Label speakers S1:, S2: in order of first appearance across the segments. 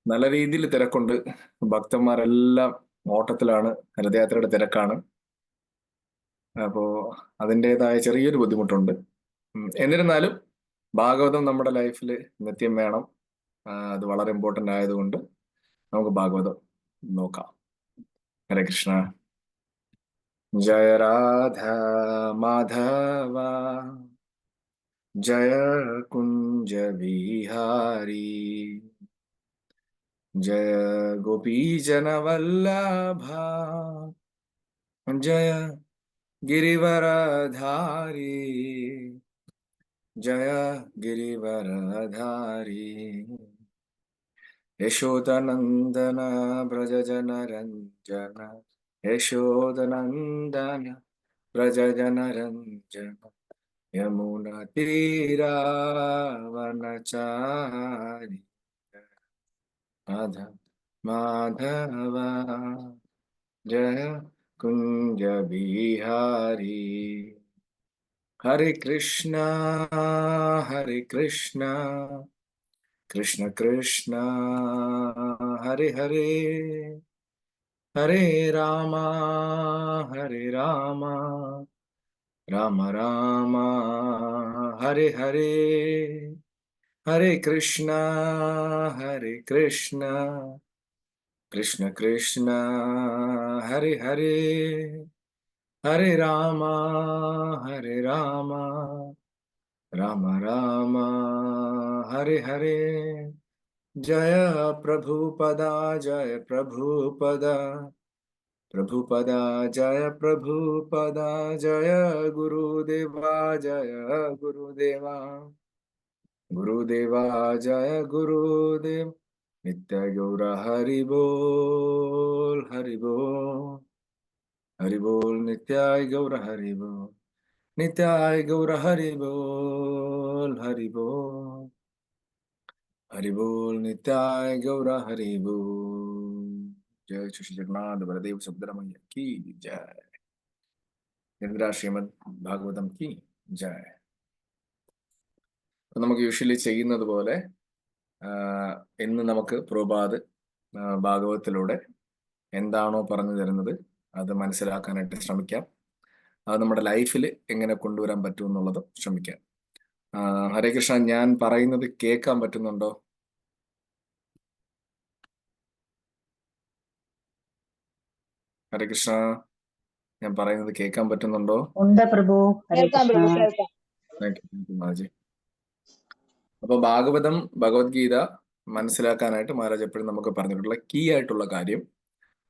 S1: നല്ല രീതിയിൽ തിരക്കുണ്ട്. ഭക്തന്മാരെല്ലാം ഓട്ടത്തിലാണ്, രഥയാത്രയുടെ തിരക്കാണ്. അപ്പോ അതിൻ്റെതായ ചെറിയൊരു ബുദ്ധിമുട്ടുണ്ട്. എന്നിരുന്നാലും ഭാഗവതം നമ്മുടെ ലൈഫിൽ നിത്യം വേണം. അത് വളരെ ഇമ്പോർട്ടന്റ് ആയതുകൊണ്ട് നമുക്ക് ഭാഗവതം നോക്കാം. ഹരേ കൃഷ്ണ. ജയ രാധ മാധവ ജയ കുഞ്ച വിഹാരി जय गोपीजन वल्लभा जय गिरिवरधारी जय गिरिवरधारी यशोदनंदन ब्रज जन रंजन यशोदनंदन ब्रज जन रंजन यमुना तीरावनचारी माधव माधव जय कुंज बिहारी हरे कृष्णा कृष्ण कृष्ण हरे हरे हरे रामा राम राम हरे हरे हरे कृष्णा कृष्ण कृष्ण हरे हरे हरे रामा राम राम हरे हरे जय प्रभुपदा प्रभुपदा जय प्रभुपदा जय गुरुदेवा गुरुदेवा जय गुरुदेव नित्य गौर हरि बोल हरि बोल नित्याय गौर हरि बोल नित्याय गौर हरि बोल हरि बोल नित्याय गौर हरि बोल। जय श्री जगन्नाथ बलदेव सुब्रमण्य की जय। इंदिरा श्रीमद ഭാഗവതം की जय। നമുക്ക് യൂഷ്വലി ചെയ്യുന്നത് പോലെ ഇന്ന് നമുക്ക് പ്രഭാത് ഭാഗവതത്തിലൂടെ എന്താണോ പറഞ്ഞു തരുന്നത് അത് മനസ്സിലാക്കാനായിട്ട് ശ്രമിക്കാം. അത് നമ്മുടെ ലൈഫിൽ എങ്ങനെ കൊണ്ടുവരാൻ പറ്റും എന്നുള്ളത് ശ്രമിക്കാം. ഹരേ കൃഷ്ണ, ഞാൻ പറയുന്നത് കേൾക്കാൻ പറ്റുന്നുണ്ടോ? ഹരേ കൃഷ്ണ, ഞാൻ പറയുന്നത് കേൾക്കാൻ പറ്റുന്നുണ്ടോ?
S2: ഉണ്ട് പ്രഭു. ഹരേ കൃഷ്ണ.
S1: മാജി. അപ്പൊ ഭാഗവതം, ഭഗവത്ഗീത മനസ്സിലാക്കാനായിട്ട് മഹാരാജ് എപ്പോഴും നമുക്ക് പറഞ്ഞിട്ടുള്ള കീ ആയിട്ടുള്ള കാര്യം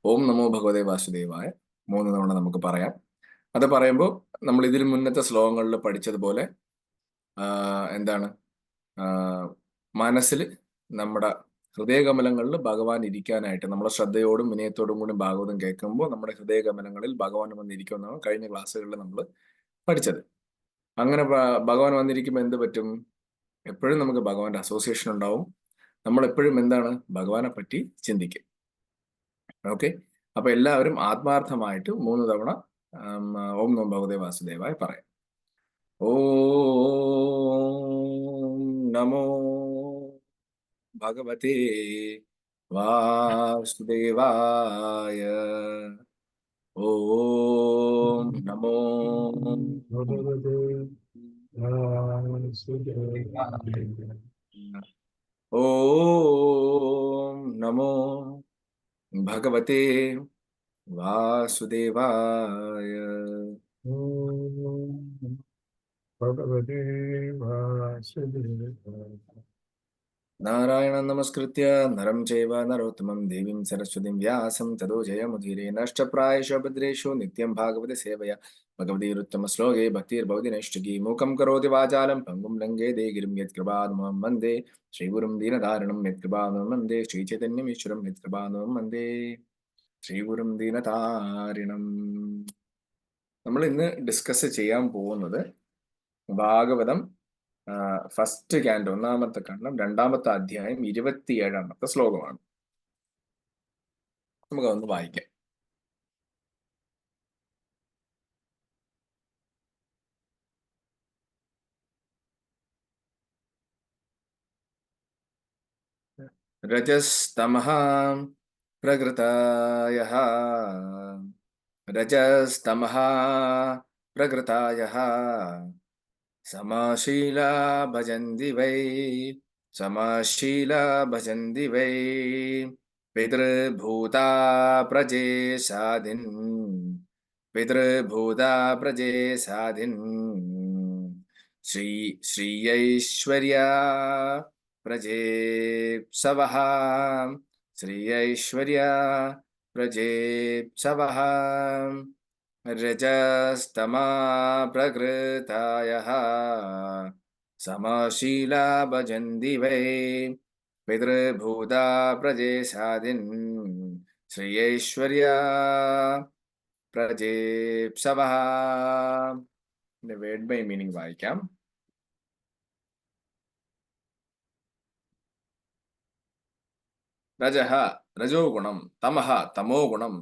S1: ഓം നമോ ഭഗവതേ വാസുദേവായ 3 തവണ നമുക്ക് പറയാം. അത് പറയുമ്പോൾ നമ്മൾ ഇതിന് മുന്നത്തെ ശ്ലോകങ്ങളിൽ പഠിച്ചതുപോലെ എന്താണ്, മനസ്സിൽ നമ്മുടെ ഹൃദയകമലങ്ങളിൽ ഭഗവാൻ ഇരിക്കാനായിട്ട് നമ്മളെ ശ്രദ്ധയോടും വിനയത്തോടും കൂടി ഭാഗവതം കേൾക്കുമ്പോൾ നമ്മുടെ ഹൃദയകമലങ്ങളിൽ ഭഗവാൻ വന്നിരിക്കുമെന്നാണ് കഴിഞ്ഞ ക്ലാസ്സുകളിൽ നമ്മൾ പഠിച്ചത്. അങ്ങനെ ഭഗവാൻ വന്നിരിക്കുമ്പോൾ എന്ത് പറ്റും? എപ്പോഴും നമുക്ക് ഭഗവാന്റെ അസോസിയേഷൻ ഉണ്ടാവും. നമ്മൾ എപ്പോഴും എന്താണ്, ഭഗവാനെ പറ്റി ചിന്തിക്കും. ഓക്കെ, അപ്പൊ എല്ലാവരും ആത്മാർത്ഥമായിട്ട് 3 തവണ ഓം നമോ ഭഗവതേ വാസുദേവായ പറയാം. ഓം നമോ ഭഗവതേ വാസുദേവായ. ഓം നമോ ഭഗവതേ വാസുദേവായ. ഓം നമോ ഭഗവതേ വാസുദേവായ. ഭഗവതേ വാസുദേവായ. നാരായണ നമസ്കൃത്യ നരം ചൈവ നരോത്തമം ദേവീം സരസ്വതീം വ്യാസം തതോ ജയമുദീരേ നഷ്ടപ്രായേഷു ഭദ്രേഷു നിത്യം ഭാഗവത സേവയ ഭഗവതീരുത്തമ ശ്ലോകേ ഭക്തിർഭവതി നൈഷ്ഠികീ മൂകം കരോതി വാചാലം പങ്കും ലംഘേതേ ഗിരിം യത്കൃപാതമഹം വന്ദേ ശ്രീഗുരും ദീനധാരണം യത്കൃപാതമഹം വന്ദേ ശ്രീചൈതന്യമീശ്വരം യത്കൃപാതമഹം വന്ദേ ശ്രീഗുരും ദീനതാരിണം. നമ്മൾ ഇന്ന് ഡിസ്കസ് ചെയ്യാൻ പോകുന്നത് ഭാഗവതം ഫസ്റ്റ് ക്യാൻഡ് 1-ാമത്തെ ഖണ്ഡം 2-ാമത്തെ അധ്യായം 27-ാമത്തെ ശ്ലോകമാണ്. നമുക്കതൊന്ന് വായിക്കാം. रजस्तमः प्रकृतायः रजस्तमः प्रकृतायः समाशीला भजन्ति वै समाशीला भजन्ति वै पितृभूता प्रजेशादिन् पितृभूता प्रजेशादिन् श्रीयैश्वर्या प्रजेप्सवः श्रीयैश्वर्या प्रजेप्सवः रजस्तमा प्रकृतायः समशीला भजन्ति वै पितृभूता प्रजेशादिन् श्रीयैश्वर्या പ്രജേപ്സവഃ. വേർഡ് ബൈ മീനിങ് വായിക്കാം. രജഃ രജോ ഗുണം, തമഃ തമോ ഗുണം,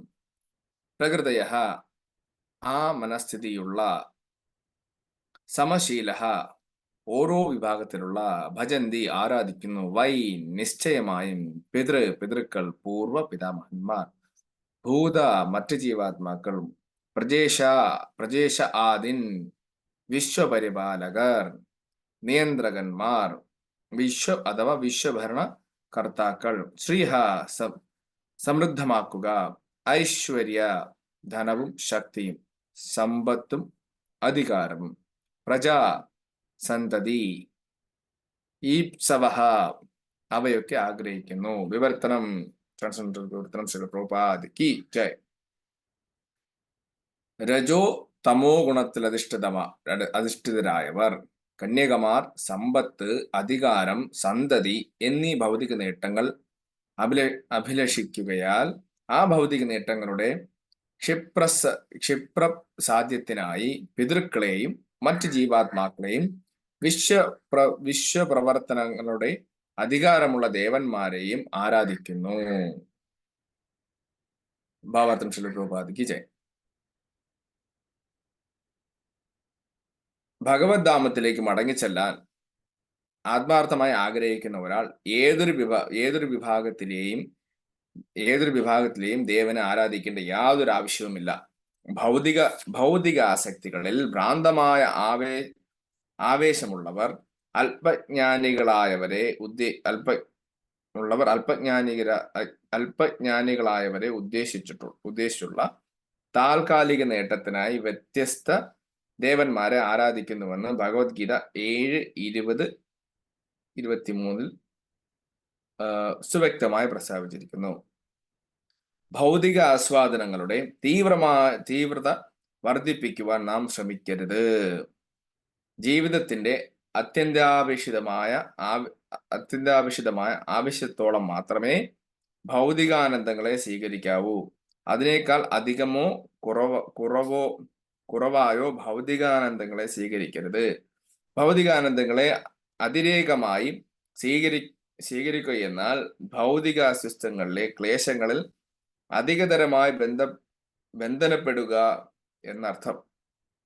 S1: പ്രകൃതയഃ ആ മനസ്ഥിതിയുള്ള, സമശീലഃ ഓരോ വിഭാഗത്തിലുള്ള, ഭജന്തി ആരാധിക്കുന്നു, വൈ നിശ്ചയമായും, പിതൃക്കൾ പൂർവ പിതാമഹന്മാർ, ഭൂത മറ്റ് ജീവാത്മാക്കളും, പ്രജേശ ആദിൻ വിശ്വപരിപാലകർ, നിയന്ത്രകന്മാർ, അഥവാ വിശ്വഭരണ കർത്താക്കൾ, ശ്രീഹ സമൃദ്ധമാക്കുക, ഐശ്വര്യ ധനവും ശക്തിയും, സമ്പത്തും അധികാരവും, പ്രജാ സന്തതി, ഈപ്സവഃ അവയൊക്കെ ആഗ്രഹിക്കുന്നു. വിവർത്തനം വിവർത്തനം ശ്രീ പ്രഭുപാദ് കി ജയ്. രജോ തമോ ഗുണത്തിൽ അധിഷ്ഠിതരായവർ, കന്യകമാർ, സമ്പത്ത്, അധികാരം, സന്തതി എന്നീ ഭൗതിക നേട്ടങ്ങൾ അഭിലഷിക്കുകയാൽ ആ ഭൗതിക നേട്ടങ്ങളുടെ ക്ഷിപ്രസാധ്യത്തിനായി പിതൃക്കളെയും മറ്റ് ജീവാത്മാക്കളെയും വിശ്വപ്രവർത്തനങ്ങളുടെ അധികാരമുള്ള ദേവന്മാരെയും ആരാധിക്കുന്നു. ഭാവാർത്ഥം ശ്രീ പ്രഭുപാദ് കി ജയ്. ഭഗവത് ധാമത്തിലേക്ക് മടങ്ങിച്ചെല്ലാൻ ആത്മാർത്ഥമായി ആഗ്രഹിക്കുന്ന ഒരാൾ ഏതൊരു വിഭാഗത്തിലെയും ദേവനെ ആരാധിക്കേണ്ട യാതൊരു ആവശ്യവുമില്ല. ഭൗതിക ആസക്തികളിൽ ഭ്രാന്തമായ ആവേശമുള്ളവർ അല്പജ്ഞാനികളായവരെ ഉദ്ദേശിച്ചുള്ള താൽക്കാലിക നേട്ടത്തിനായി വ്യത്യസ്ത ദേവന്മാരെ ആരാധിക്കുന്നുവെന്ന് ഭഗവത്ഗീത 7:20-23 സുവ്യക്തമായി പ്രസ്താവിച്ചിരിക്കുന്നു. ഭൗതിക ആസ്വാദനങ്ങളുടെ തീവ്രത വർദ്ധിപ്പിക്കുവാൻ നാം ശ്രമിക്കരുത്. ജീവിതത്തിന്റെ അത്യന്താപേക്ഷിതമായ ആവശ്യത്തോളം മാത്രമേ ഭൗതികാനന്ദങ്ങളെ സ്വീകരിക്കാവൂ. അതിനേക്കാൾ അധികമോ കുറവായോ ഭൗതികാനന്ദങ്ങളെ സ്വീകരിക്കരുത്. ഭൗതികാനന്ദങ്ങളെ അതിരേകമായി സ്വീകരിക്കുകയെന്നാൽ ഭൗതിക അസ്വസ്ഥങ്ങളിലെ ക്ലേശങ്ങളിൽ അധികതരമായി ബന്ധനപ്പെടുക എന്നർത്ഥം.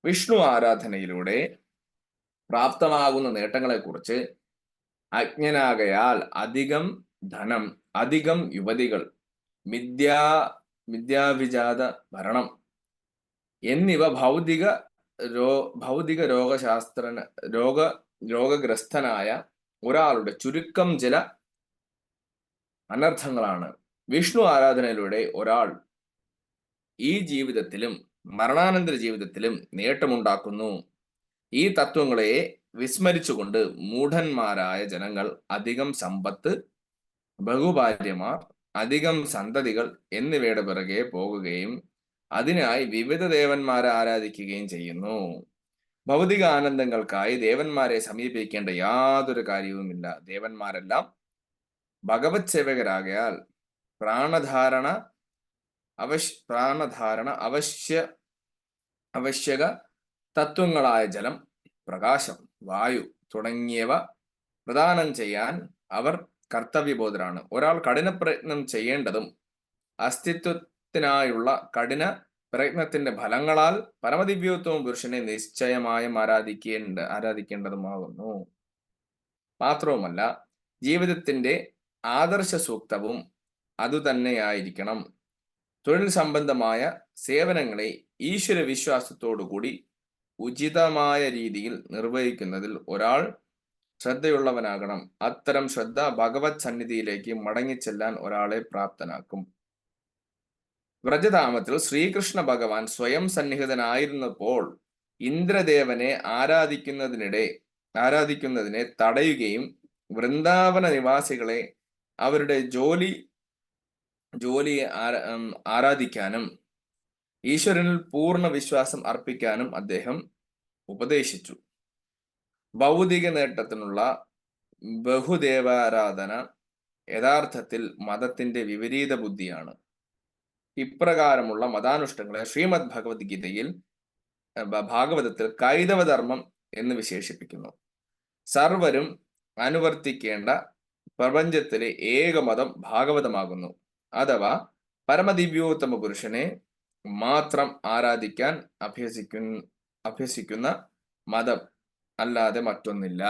S1: വിഷ്ണു ആരാധനയിലൂടെ പ്രാപ്തമാകുന്ന നേട്ടങ്ങളെക്കുറിച്ച് അജ്ഞനാകയാൽ അധികം ധനം, അധികം യുവതികൾ, വിദ്യാവിജാത ഭരണം എന്നിവ രോഗഗ്രസ്തനായ ഒരാളുടെ ചുരുക്കം ചില അനർത്ഥങ്ങളാണ്. വിഷ്ണു ആരാധനയിലൂടെ ഒരാൾ ഈ ജീവിതത്തിലും മരണാനന്തര ജീവിതത്തിലും നേട്ടമുണ്ടാക്കുന്നു. ഈ തത്വങ്ങളെ വിസ്മരിച്ചുകൊണ്ട് മൂഢന്മാരായ ജനങ്ങൾ അധികം സമ്പത്ത്, ബഹുഭാര്യമാർ, അധികം സന്തതികൾ എന്നിവയുടെ പിറകെ പോകുകയും അതിനായി വിവിധ ദേവന്മാരെ ആരാധിക്കുകയും ചെയ്യുന്നു. ഭൗതിക ആനന്ദങ്ങൾക്കായി ദേവന്മാരെ സമീപിക്കേണ്ട യാതൊരു കാര്യവുമില്ല. ദേവന്മാരെല്ലാം ഭഗവത് സേവകരാകയാൽ പ്രാണധാരണ ആവശ്യക തത്വങ്ങളായ ജലം, പ്രകാശം, വായു തുടങ്ങിയവ പ്രദാനം ചെയ്യാൻ അവർ കർത്തവ്യബോധരാണ്. ഒരാൾ കഠിന പ്രയത്നം ചെയ്യേണ്ടതും അസ്തിത്വത്തിനായുള്ള കഠിന പ്രയത്നത്തിന്റെ ഫലങ്ങളാൽ പരമദിവ്യോത്തമ പുരുഷനെ നിശ്ചയമായും ആരാധിക്കേണ്ടതുമാകുന്നു. മാത്രവുമല്ല, ജീവിതത്തിന്റെ ആദർശ സൂക്തവും അതുതന്നെയായിരിക്കണം. തൊഴിൽ സംബന്ധമായ സേവനങ്ങളെ ഈശ്വര വിശ്വാസത്തോടുകൂടി ഉചിതമായ രീതിയിൽ നിർവഹിക്കുന്നതിൽ ഒരാൾ ശ്രദ്ധയുള്ളവനാകണം. അത്തരം ശ്രദ്ധ ഭഗവത് സന്നിധിയിലേക്ക് മടങ്ങിച്ചെല്ലാൻ ഒരാളെ പ്രാപ്തനാക്കും. വ്രജധാമത്തിൽ ശ്രീകൃഷ്ണ ഭഗവാൻ സ്വയം സന്നിഹിതനായിരുന്നപ്പോൾ ഇന്ദ്രദേവനെ ആരാധിക്കുന്നതിനെ തടയുകയും വൃന്ദാവന നിവാസികളെ അവരുടെ ജോലിയെ ആരാധിക്കാനും ഈശ്വരനിൽ പൂർണ്ണ വിശ്വാസം അർപ്പിക്കാനും അദ്ദേഹം ഉപദേശിച്ചു. ഭൗതിക നേട്ടത്തിനുള്ള ബഹുദേവാരാധന യഥാർത്ഥത്തിൽ മതത്തിന്റെ വിപരീത ബുദ്ധിയാണ്. ഇപ്രകാരമുള്ള മതാനുഷ്ഠങ്ങളെ ശ്രീമദ് ഭാഗവതത്തിൽ കൈതവധർമ്മം എന്ന് വിശേഷിപ്പിക്കുന്നു. സർവരും അനുവർത്തിക്കേണ്ട പ്രപഞ്ചത്തിലെ ഏകമതം ഭാഗവതമാകുന്നു. അഥവാ പരമദിവ്യോത്തമ പുരുഷനെ മാത്രം ആരാധിക്കാൻ അഭ്യസിക്കുന്ന മതം അല്ലാതെ മറ്റൊന്നില്ല.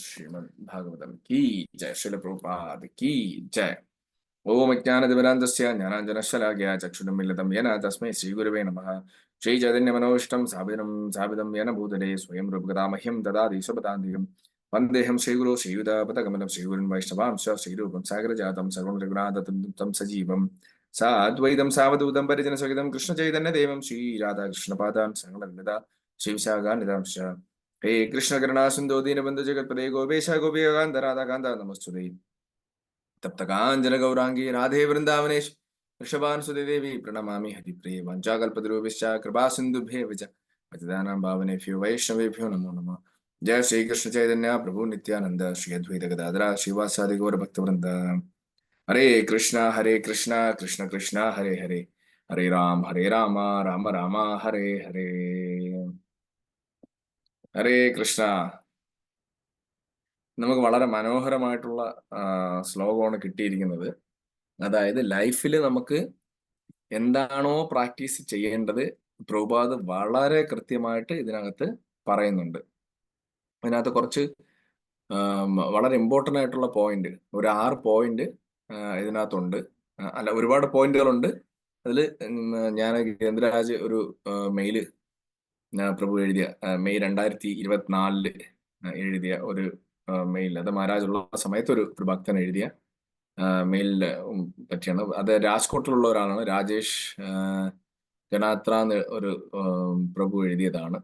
S1: ശ്രീമദ് ഭാഗവതം കീ ജയ. ശില പ്രഭുപാദ് കീ ജയ. ഓം അജ്ഞാനതിമിരാന്തസ്യ ജ്ഞാനാഞ്ജനശലാഖ്യ ചക്ഷുരുന്മിലിതം യേന തസ്മൈ ശ്രീഗുരവേ നമഃ. ശ്രീചൈതന്യമനോഷ്ടം സ്ഥാപിതം യേന ഭൂതലേ സ്വയം രൂപകഥാ മഹ്യം ദദാതി സ്വപദാന്തികം. വന്ദേഹം ശ്രീഗുരു ശ്രീയുതാപതകമലം ശ്രീഗുരുൻ വൈഷ്ണവാംശ ശ്രീരൂപം സാഗരജാതം സർവം രഘുനാഥം സജീവം സാദ്വൈതം സാവധൂതം പരിജനസഹിതം കൃഷ്ണചൈതന്യദേവം ശ്രീരാധാകൃഷ്ണപാദാൻ സകലലളിത ശ്രീവിശാഖാനിതാംശ. ഹേ കൃഷ്ണ കരുണാസിന്ധോ ദീനബന്ധു ജഗത്പദേ ഗോപേശ ഗോപികാന്ത രാധാകാന്ത നമസ്തുതേ. തപ്തകാഞ്ജന ഗൗരാംഗി രാധേ വൃന്ദാവനേശ് ഋഷഭാനുസുതേ ദേവി പ്രണമാമി ഹരിപ്രിയേ. വഞ്ചാകൽപതരൂപിശ്ച കൃപാസിന്ധുഭ്യേവ ച പതിതാനാം ഭാവനേഭ്യോ വൈഷ്ണവേഭ്യോ നമോ നമഃ. ജയ ശ്രീകൃഷ്ണ ചൈതന്യ പ്രഭു നിത്യാനന്ദ ശ്രീ അദ്വൈത ഗദാധര ശ്രീവാസാദി ഗൗര ഭക്തവൃന്ദ. ഹരേ കൃഷ്ണ കൃഷ്ണ കൃഷ്ണ ഹരേ ഹരേ. ഹരേ രാമ രാമ രാമ ഹരേ ഹരേ. ഹരേ കൃഷ്ണ. നമുക്ക് വളരെ മനോഹരമായിട്ടുള്ള ശ്ലോകമാണ് കിട്ടിയിരിക്കുന്നത്. അതായത് ലൈഫിൽ നമുക്ക് എന്താണോ പ്രാക്ടീസ് ചെയ്യേണ്ടത് പ്രഭുപാദ് വളരെ കൃത്യമായിട്ട് ഇതിനകത്ത് പറയുന്നുണ്ട്. അതിനകത്ത് കുറച്ച് വളരെ ഇമ്പോർട്ടൻ്റ് ആയിട്ടുള്ള പോയിന്റ്, ഒരു 6 പോയിന്റ് ഇതിനകത്തുണ്ട്. അല്ല, ഒരുപാട് പോയിന്റുകളുണ്ട്. അതിൽ ഞാൻ കേന്ദ്രരാജ് ഒരു മെയില് പ്രഭു എഴുതിയ മെയ് 2024 എഴുതിയ ഒരു മെയിൽ, അത് മഹാരാജ് ഉള്ള സമയത്ത് ഒരു ഭക്തൻ എഴുതിയ മെയിലിനെ പറ്റിയാണ്. അത് രാജ്കോട്ടിലുള്ള ഒരാളാണ്, രാജേഷ് ഗണാത്ര ഒരു പ്രഭു എഴുതിയതാണ്.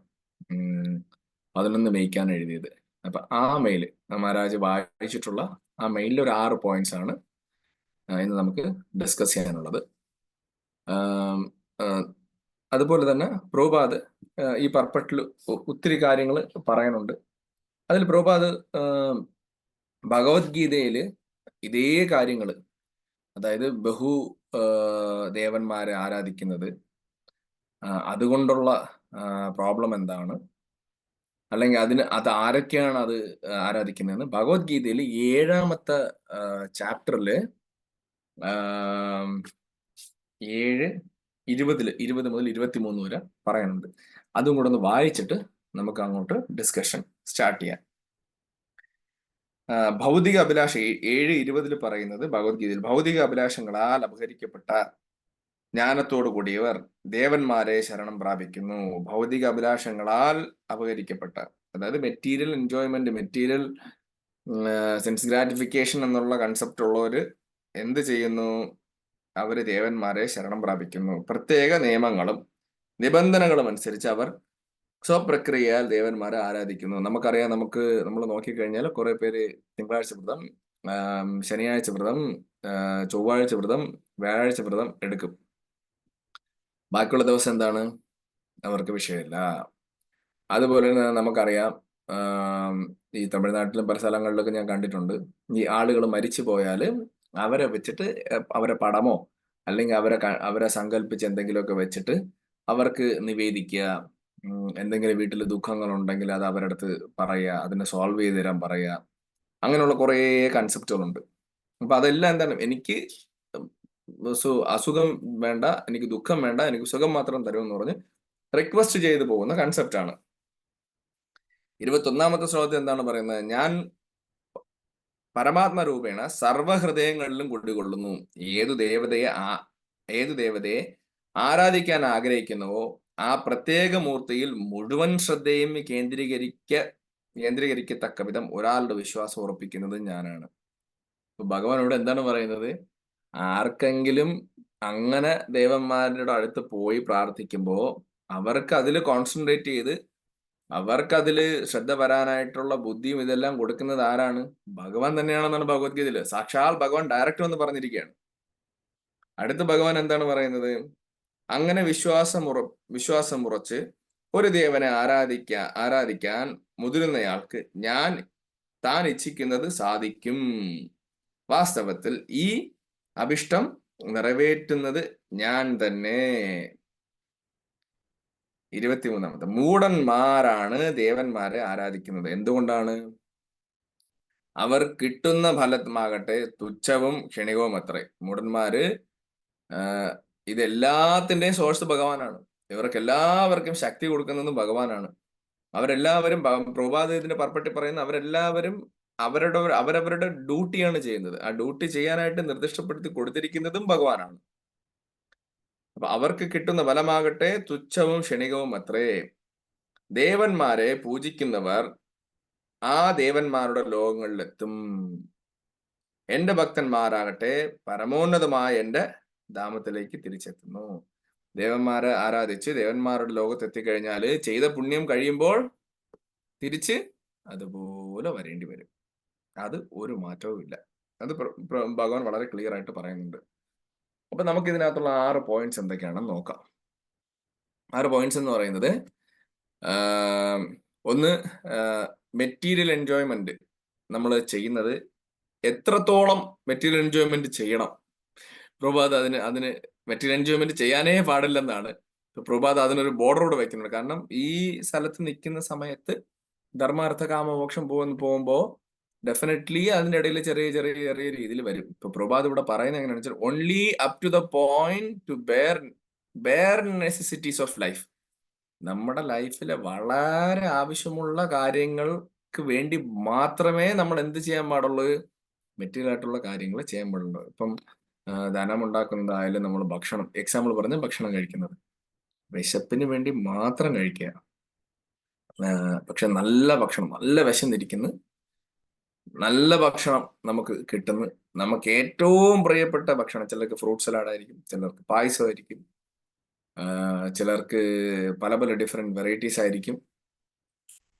S1: 11 മെയ്ക്കാണ് എഴുതിയത്. അപ്പൊ ആ മെയിൽ മഹാരാജ് വായിച്ചിട്ടുള്ള ആ മെയിലിൽ ഒരു 6 പോയിന്റ്സ് ആണ് ഇന്ന് നമുക്ക് ഡിസ്കസ് ചെയ്യാനുള്ളത്. അതുപോലെ തന്നെ പ്രഭുപാദ് ഈ പർപ്പറ്റിൽ ഒത്തിരി കാര്യങ്ങൾ പറയുന്നുണ്ട്. അതിൽ പ്രഭുപാദ് ഭഗവത്ഗീതയില് ഇതേ കാര്യങ്ങൾ, അതായത് ദേവന്മാരെ ആരാധിക്കുന്നത് അതുകൊണ്ടുള്ള പ്രോബ്ലം എന്താണ്, അല്ലെങ്കിൽ അത് ആരൊക്കെയാണ് അത് ആരാധിക്കുന്നതെന്ന് ഭഗവത്ഗീതയിൽ 7ാമത്തെ ചാപ്റ്ററില് 20 മുതൽ 23 വരെ പറയുന്നുണ്ട്. അതും കൂടെ ഒന്ന് വായിച്ചിട്ട് നമുക്ക് അങ്ങോട്ട് ഡിസ്കഷൻ സ്റ്റാർട്ട് ചെയ്യാം. ഭൗതിക അഭിലാഷ 7:20 പറയുന്നത് ഭഗവത്ഗീതയിൽ, ഭൗതിക അഭിലാഷങ്ങളാൽ അപഹരിക്കപ്പെട്ട ജ്ഞാനത്തോടു കൂടിയവർ ദേവന്മാരെ ശരണം പ്രാപിക്കുന്നു. ഭൗതിക അഭിലാഷങ്ങളാൽ അപഹരിക്കപ്പെട്ട, അതായത് material enjoyment, material sense gratification എന്നുള്ള കൺസെപ്റ്റ് ഉള്ളവര് എന്ത് ചെയ്യുന്നു? അവര് ദേവന്മാരെ ശരണം പ്രാപിക്കുന്നു. പ്രത്യേക നിയമങ്ങളും നിബന്ധനകളും അനുസരിച്ച് അവർ സ്വപ്രക്രിയയാൽ ദേവന്മാരെ ആരാധിക്കുന്നു. നമുക്കറിയാം, നമ്മൾ നോക്കിക്കഴിഞ്ഞാൽ കുറെ പേര് തിങ്കളാഴ്ച വ്രതം, ശനിയാഴ്ച വ്രതം, ചൊവ്വാഴ്ച വ്രതം, വ്യാഴാഴ്ച വ്രതം എടുക്കും. ബാക്കിയുള്ള ദിവസം എന്താണ്? അവർക്ക് വിഷയമില്ല. അതുപോലെ തന്നെ നമുക്കറിയാം, ഈ തമിഴ്നാട്ടിലും പല സ്ഥലങ്ങളിലൊക്കെ ഞാൻ കണ്ടിട്ടുണ്ട്, ഈ ആളുകൾ മരിച്ചു പോയാൽ അവരെ വെച്ചിട്ട്, അവരെ പടമോ അല്ലെങ്കിൽ അവരെ സങ്കല്പിച്ച് എന്തെങ്കിലുമൊക്കെ വെച്ചിട്ട് അവർക്ക് നിവേദിക്കുക. എന്തെങ്കിലും വീട്ടിൽ ദുഃഖങ്ങൾ ഉണ്ടെങ്കിൽ അത് അവരുടെ അടുത്ത് പറയുക, അതിനെ സോൾവ് ചെയ്ത് തരാൻ പറയുക. അങ്ങനെയുള്ള കുറേ കൺസെപ്റ്റുകളുണ്ട്. അപ്പൊ അതെല്ലാം എന്താണ്? എനിക്ക് അസുഖം വേണ്ട, എനിക്ക് ദുഃഖം വേണ്ട, എനിക്ക് സുഖം മാത്രം തരുമെന്ന് പറഞ്ഞ് റിക്വസ്റ്റ് ചെയ്തു പോകുന്ന കൺസെപ്റ്റാണ്. 21ാമത്തെ ശ്ലോകത്തിൽ എന്താണ് പറയുന്നത്? ഞാൻ പരമാത്മരൂപേണ സർവഹൃദയങ്ങളിലും കുടികൊള്ളുന്നു. ഏതു ദേവതയെ ഏതു ദേവതയെ ആരാധിക്കാൻ ആഗ്രഹിക്കുന്നുവോ ആ പ്രത്യേക മൂർത്തിയിൽ മുഴുവൻ ശ്രദ്ധയും കേന്ദ്രീകരിക്കത്തക്ക വിധം ഒരാളുടെ വിശ്വാസം ഉറപ്പിക്കുന്നത് ഞാനാണ്. ഭഗവാനോട് എന്താണ് പറയുന്നത്? ആർക്കെങ്കിലും അങ്ങനെ ദേവന്മാരുടെ അടുത്ത് പോയി പ്രാർത്ഥിക്കുമ്പോൾ അവർക്ക് അതിൽ കോൺസെൻട്രേറ്റ് ചെയ്ത് അവർക്ക് അതിൽ ശ്രദ്ധ വരാനായിട്ടുള്ള ബുദ്ധിയും ഇതെല്ലാം കൊടുക്കുന്നത് ആരാണ്? ഭഗവാൻ തന്നെയാണെന്നാണ് ഭഗവത്ഗീതയിൽ സാക്ഷാൽ ഭഗവാൻ ഡയറക്റ്റ് എന്ന് പറഞ്ഞിരിക്കുകയാണ്. അടുത്ത ഭഗവാൻ എന്താണ് പറയുന്നത്? അങ്ങനെ വിശ്വാസം ഉറച്ച് ഒരു ദേവനെ ആരാധിക്കാൻ മുതിരുന്നയാൾക്ക് താൻ ഇച്ഛിക്കുന്നത് സാധിക്കും. വാസ്തവത്തിൽ ഈ അഭിഷ്ടം നിറവേറ്റുന്നത് ഞാൻ തന്നെ. 23 മൂഢന്മാരാണ് ദേവന്മാരെ ആരാധിക്കുന്നത്. എന്തുകൊണ്ടാണ്? അവർ കിട്ടുന്ന ഫലമാകട്ടെ തുച്ഛവും ക്ഷണികവും അത്രേ. മൂഢന്മാര് ഇതെല്ലാത്തിന്റെയും സോഴ്സ് ഭഗവാനാണ്. ഇവർക്ക് എല്ലാവർക്കും ശക്തി കൊടുക്കുന്നതും ഭഗവാനാണ്. അവരെല്ലാവരും പ്രഭുപാദത്തിന്റെ പർപ്പറ്റി പറയുന്ന അവരെല്ലാവരും അവരവരുടെ ഡ്യൂട്ടിയാണ് ചെയ്യുന്നത്. ആ ഡ്യൂട്ടി ചെയ്യാനായിട്ട് നിർദ്ദിഷ്ടപ്പെടുത്തി കൊടുത്തിരിക്കുന്നതും ഭഗവാനാണ്. അപ്പൊ അവർക്ക് കിട്ടുന്ന ഫലമാകട്ടെ തുച്ഛവും ക്ഷണികവും അത്രേ. ദേവന്മാരെ പൂജിക്കുന്നവർ ആ ദേവന്മാരുടെ ലോകങ്ങളിലെത്തും. എന്റെ ഭക്തന്മാരാകട്ടെ പരമോന്നതമായ എന്റെ ധാമത്തിലേക്ക് തിരിച്ചെത്തുന്നു. ദേവന്മാരെ ആരാധിച്ച് ദേവന്മാരുടെ ലോകത്തെത്തിക്കഴിഞ്ഞാല് ചെയ്ത പുണ്യം കഴിയുമ്പോൾ തിരിച്ച് അതുപോലെ വരേണ്ടി വരും. അത് ഒരു മാറ്റവും ഇല്ല. അത് ഭഗവാൻ വളരെ ക്ലിയർ ആയിട്ട് പറയുന്നുണ്ട്. അപ്പൊ നമുക്ക് ഇതിനകത്തുള്ള 6 പോയിന്റ്സ് എന്തൊക്കെയാണെന്ന് നോക്കാം. 6 പോയിന്റ്സ് എന്ന് പറയുന്നത്, ഒന്ന്, മെറ്റീരിയൽ എൻജോയ്മെന്റ് നമ്മൾ ചെയ്യുന്നത് എത്രത്തോളം മെറ്റീരിയൽ എൻജോയ്മെന്റ് ചെയ്യണം. പ്രഭാത് അതിന് മെറ്റീരിയൽ എൻജോയ്മെന്റ് ചെയ്യാനേ പാടില്ലെന്നാണ് പ്രഭാത് അതിനൊരു ബോർഡറോട് വെക്കുന്നുണ്ട്. കാരണം ഈ സ്ഥലത്ത് നിൽക്കുന്ന സമയത്ത് ധർമാർത്ഥ കാമമോക്ഷം പോകുമ്പോ ഡെഫിനറ്റ്ലി അതിന്റെ ഇടയിൽ ചെറിയ ചെറിയ ചെറിയ രീതിയിൽ വരും. ഇപ്പൊ പ്രഭാത് ഇവിടെ പറയുന്നത് എങ്ങനെയാണെന്ന് വെച്ചാൽ only up to the point to bare necessities of life. നമ്മുടെ ലൈഫിലെ വളരെ ആവശ്യമുള്ള കാര്യങ്ങൾക്ക് വേണ്ടി മാത്രമേ നമ്മൾ എന്ത് ചെയ്യാൻ പാടുള്ളൂ? മെറ്റീരിയൽ ആയിട്ടുള്ള കാര്യങ്ങൾ ചെയ്യാൻ പാടുള്ളൂ. ഇപ്പം ധനം ഉണ്ടാക്കുന്നതായാലും നമ്മൾ ഭക്ഷണം, എക്സാമ്പിൾ പറഞ്ഞ് ഭക്ഷണം കഴിക്കുന്നത് വിശപ്പിന് വേണ്ടി മാത്രം കഴിക്കുക. പക്ഷെ നല്ല ഭക്ഷണം, നല്ല വിശന്നിരിക്കുന്നു, നല്ല ഭക്ഷണം നമുക്ക് കിട്ടുന്നു. നമുക്ക് ഏറ്റവും പ്രിയപ്പെട്ട ഭക്ഷണം, ചിലർക്ക് ഫ്രൂട്ട് സലാഡ് ആയിരിക്കും, ചിലർക്ക് പായസമായിരിക്കും, ചിലർക്ക് പല പല ഡിഫറെന്റ് വെറൈറ്റീസ് ആയിരിക്കും.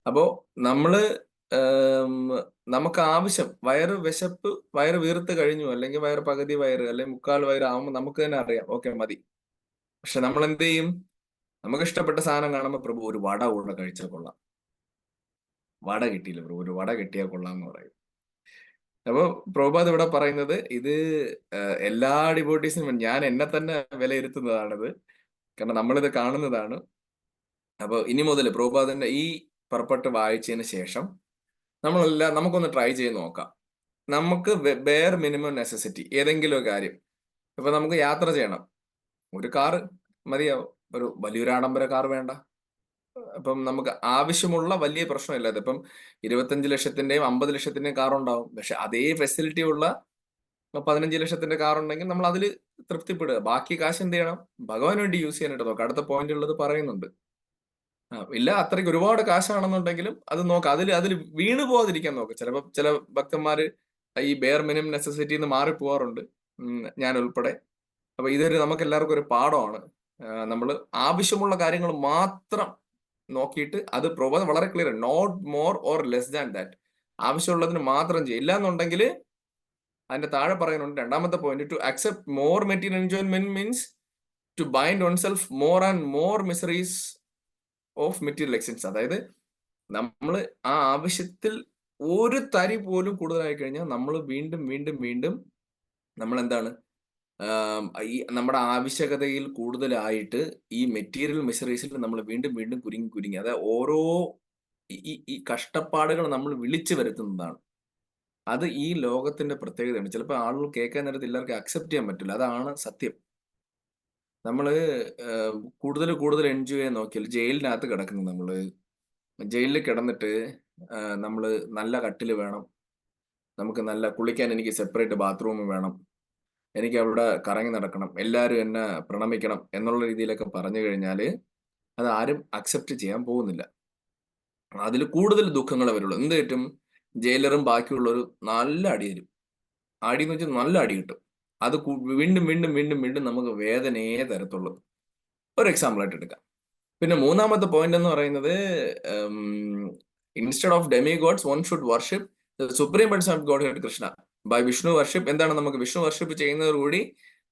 S1: അപ്പോ നമ്മള് നമുക്ക് ആവശ്യം, വയറ് വീർത്ത് കഴിഞ്ഞു, അല്ലെങ്കിൽ വയറ് പകുതി വയറ് അല്ലെങ്കിൽ മുക്കാൽ വയറ് ആവുമ്പോൾ നമുക്ക് തന്നെ അറിയാം, ഓക്കെ മതി. പക്ഷെ നമ്മൾ എന്ത് ചെയ്യും? നമുക്ക് ഇഷ്ടപ്പെട്ട സാധനം കാണുമ്പോൾ പ്രഭു ഒരു വട കൂടെ കഴിച്ചാൽ കൊള്ളാം. വട കിട്ടിയില്ല പ്രഭു, ഒരു വട കിട്ടിയാൽ കൊള്ളാം എന്ന് പറയും. അപ്പൊ പ്രഭുപാദ് ഇവിടെ പറയുന്നത് ഇത് എല്ലാ ഡിവോട്ടീസിനും, ഞാൻ എന്നെ തന്നെ വിലയിരുത്തുന്നതാണിത്, കാരണം നമ്മളിത് കാണുന്നതാണ്. അപ്പൊ ഇനി മുതൽ പ്രഭുപാദിന്റെ ഈ പുറപ്പെട്ട് വായിച്ചതിന് ശേഷം നമുക്കൊന്ന് ട്രൈ ചെയ്ത് നോക്കാം. നമുക്ക് ബെയർ മിനിമം നെസസിറ്റി ഏതെങ്കിലും ഒരു കാര്യം, ഇപ്പൊ നമുക്ക് യാത്ര ചെയ്യണം, ഒരു കാറ് മതിയാവും, ഒരു വലിയൊരു ആഡംബര കാർ വേണ്ട. അപ്പം നമുക്ക് ആവശ്യമുള്ള വലിയ പ്രശ്നമില്ല. ഇതിപ്പം 25 ലക്ഷത്തിന്റെയും 50 ലക്ഷത്തിന്റെയും കാർ ഉണ്ടാവും. പക്ഷെ അതേ ഫെസിലിറ്റി ഉള്ള 15 ലക്ഷത്തിന്റെ കാർ ഉണ്ടെങ്കിൽ നമ്മൾ അതിൽ തൃപ്തിപ്പെടുക. ബാക്കി കാശ് എന്ത് ചെയ്യണം? ഭഗവാന് വേണ്ടി യൂസ് ചെയ്യാനായിട്ട് നോക്കാം. അടുത്ത പോയിന്റ് ഉള്ളത് പറയുന്നുണ്ട്. ഇല്ല അത്രയ്ക്ക് ഒരുപാട് കാശാണെന്നുണ്ടെങ്കിലും അത് നോക്കാം, അതിൽ വീണു പോകാതിരിക്കാൻ നോക്കാം. ചിലപ്പോൾ ചില ഭക്തന്മാര് ഈ ബെയർ മിനിമം നെസസിറ്റി നിന്ന് മാറി പോവാറുണ്ട്, ഞാൻ ഉൾപ്പെടെ. അപ്പൊ ഇതൊരു നമുക്ക് എല്ലാവർക്കും ഒരു പാഠമാണ്. നമ്മൾ ആവശ്യമുള്ള കാര്യങ്ങൾ മാത്രം നോക്കിയിട്ട്, അത് പ്രൊവൈഡ് വളരെ clear, not more or less than that. ആവശ്യമുള്ളതിന് മാത്രം ചെയ്യും. ഇല്ല എന്നുണ്ടെങ്കിൽ അതിന്റെ താഴെ പറയുന്നുണ്ട് രണ്ടാമത്തെ point, to accept more material enjoyment means to bind on self more and more miseries of material existence. അതായത് നമ്മൾ ആ ആവശ്യത്തിൽ ഒരു തരി പോലും കൂടുതലായി കഴിഞ്ഞാൽ നമ്മൾ വീണ്ടും വീണ്ടും വീണ്ടും നമ്മൾ എന്താണ്, ഈ നമ്മുടെ ആവശ്യകതയിൽ കൂടുതലായിട്ട് ഈ മെറ്റീരിയൽ മിസറീസിൽ നമ്മൾ വീണ്ടും വീണ്ടും കുരുങ്ങി അതായത് ഓരോ ഈ കഷ്ടപ്പാടുകൾ നമ്മൾ വിളിച്ചു വരുത്തുന്നതാണ്. അത് ഈ ലോകത്തിന്റെ പ്രത്യേകതയാണ്. ചിലപ്പോൾ ആളുകൾ കേൾക്കാൻ നേരത്ത് എല്ലാവർക്കും അക്സെപ്റ്റ് ചെയ്യാൻ പറ്റില്ല, അതാണ് സത്യം. നമ്മള് കൂടുതൽ കൂടുതൽ എൻജോയ് ചെയ്യാൻ നോക്കിയാൽ ജയിലിനകത്ത് കിടക്കുന്നു. നമ്മള് ജയിലിൽ കിടന്നിട്ട് നമ്മള് നല്ല കട്ടില് വേണം, നമുക്ക് നല്ല കുളിക്കാൻ എനിക്ക് സെപ്പറേറ്റ് ബാത്റൂം വേണം, എനിക്ക് അവിടെ കറങ്ങി നടക്കണം, എല്ലാവരും എന്നെ പ്രണമിക്കണം എന്നുള്ള രീതിയിലൊക്കെ പറഞ്ഞു കഴിഞ്ഞാൽ അത് ആരും അക്സെപ്റ്റ് ചെയ്യാൻ പോകുന്നില്ല. അതിൽ കൂടുതൽ ദുഃഖങ്ങളെ വരുള്ളൂ. എന്ത് പറ്റും? ജയിലറും ബാക്കിയുള്ളൊരു നല്ല അടി തരും. അടി എന്ന് വെച്ചാൽ നല്ല അടി കിട്ടും. അത് വീണ്ടും വീണ്ടും വീണ്ടും വീണ്ടും നമുക്ക് വേദനയെ തരത്തുള്ളൂ. ഒരു എക്സാമ്പിൾ ആയിട്ട് എടുക്കാം. പിന്നെ മൂന്നാമത്തെ പോയിന്റ് എന്ന് പറയുന്നത്, instead of demigods one should worship the supreme person of godhead Krishna. By Vishnu worship എന്താണ്? നമുക്ക് വിഷ്ണു വർഷിപ്പ് ചെയ്യുന്നതോടുകൂടി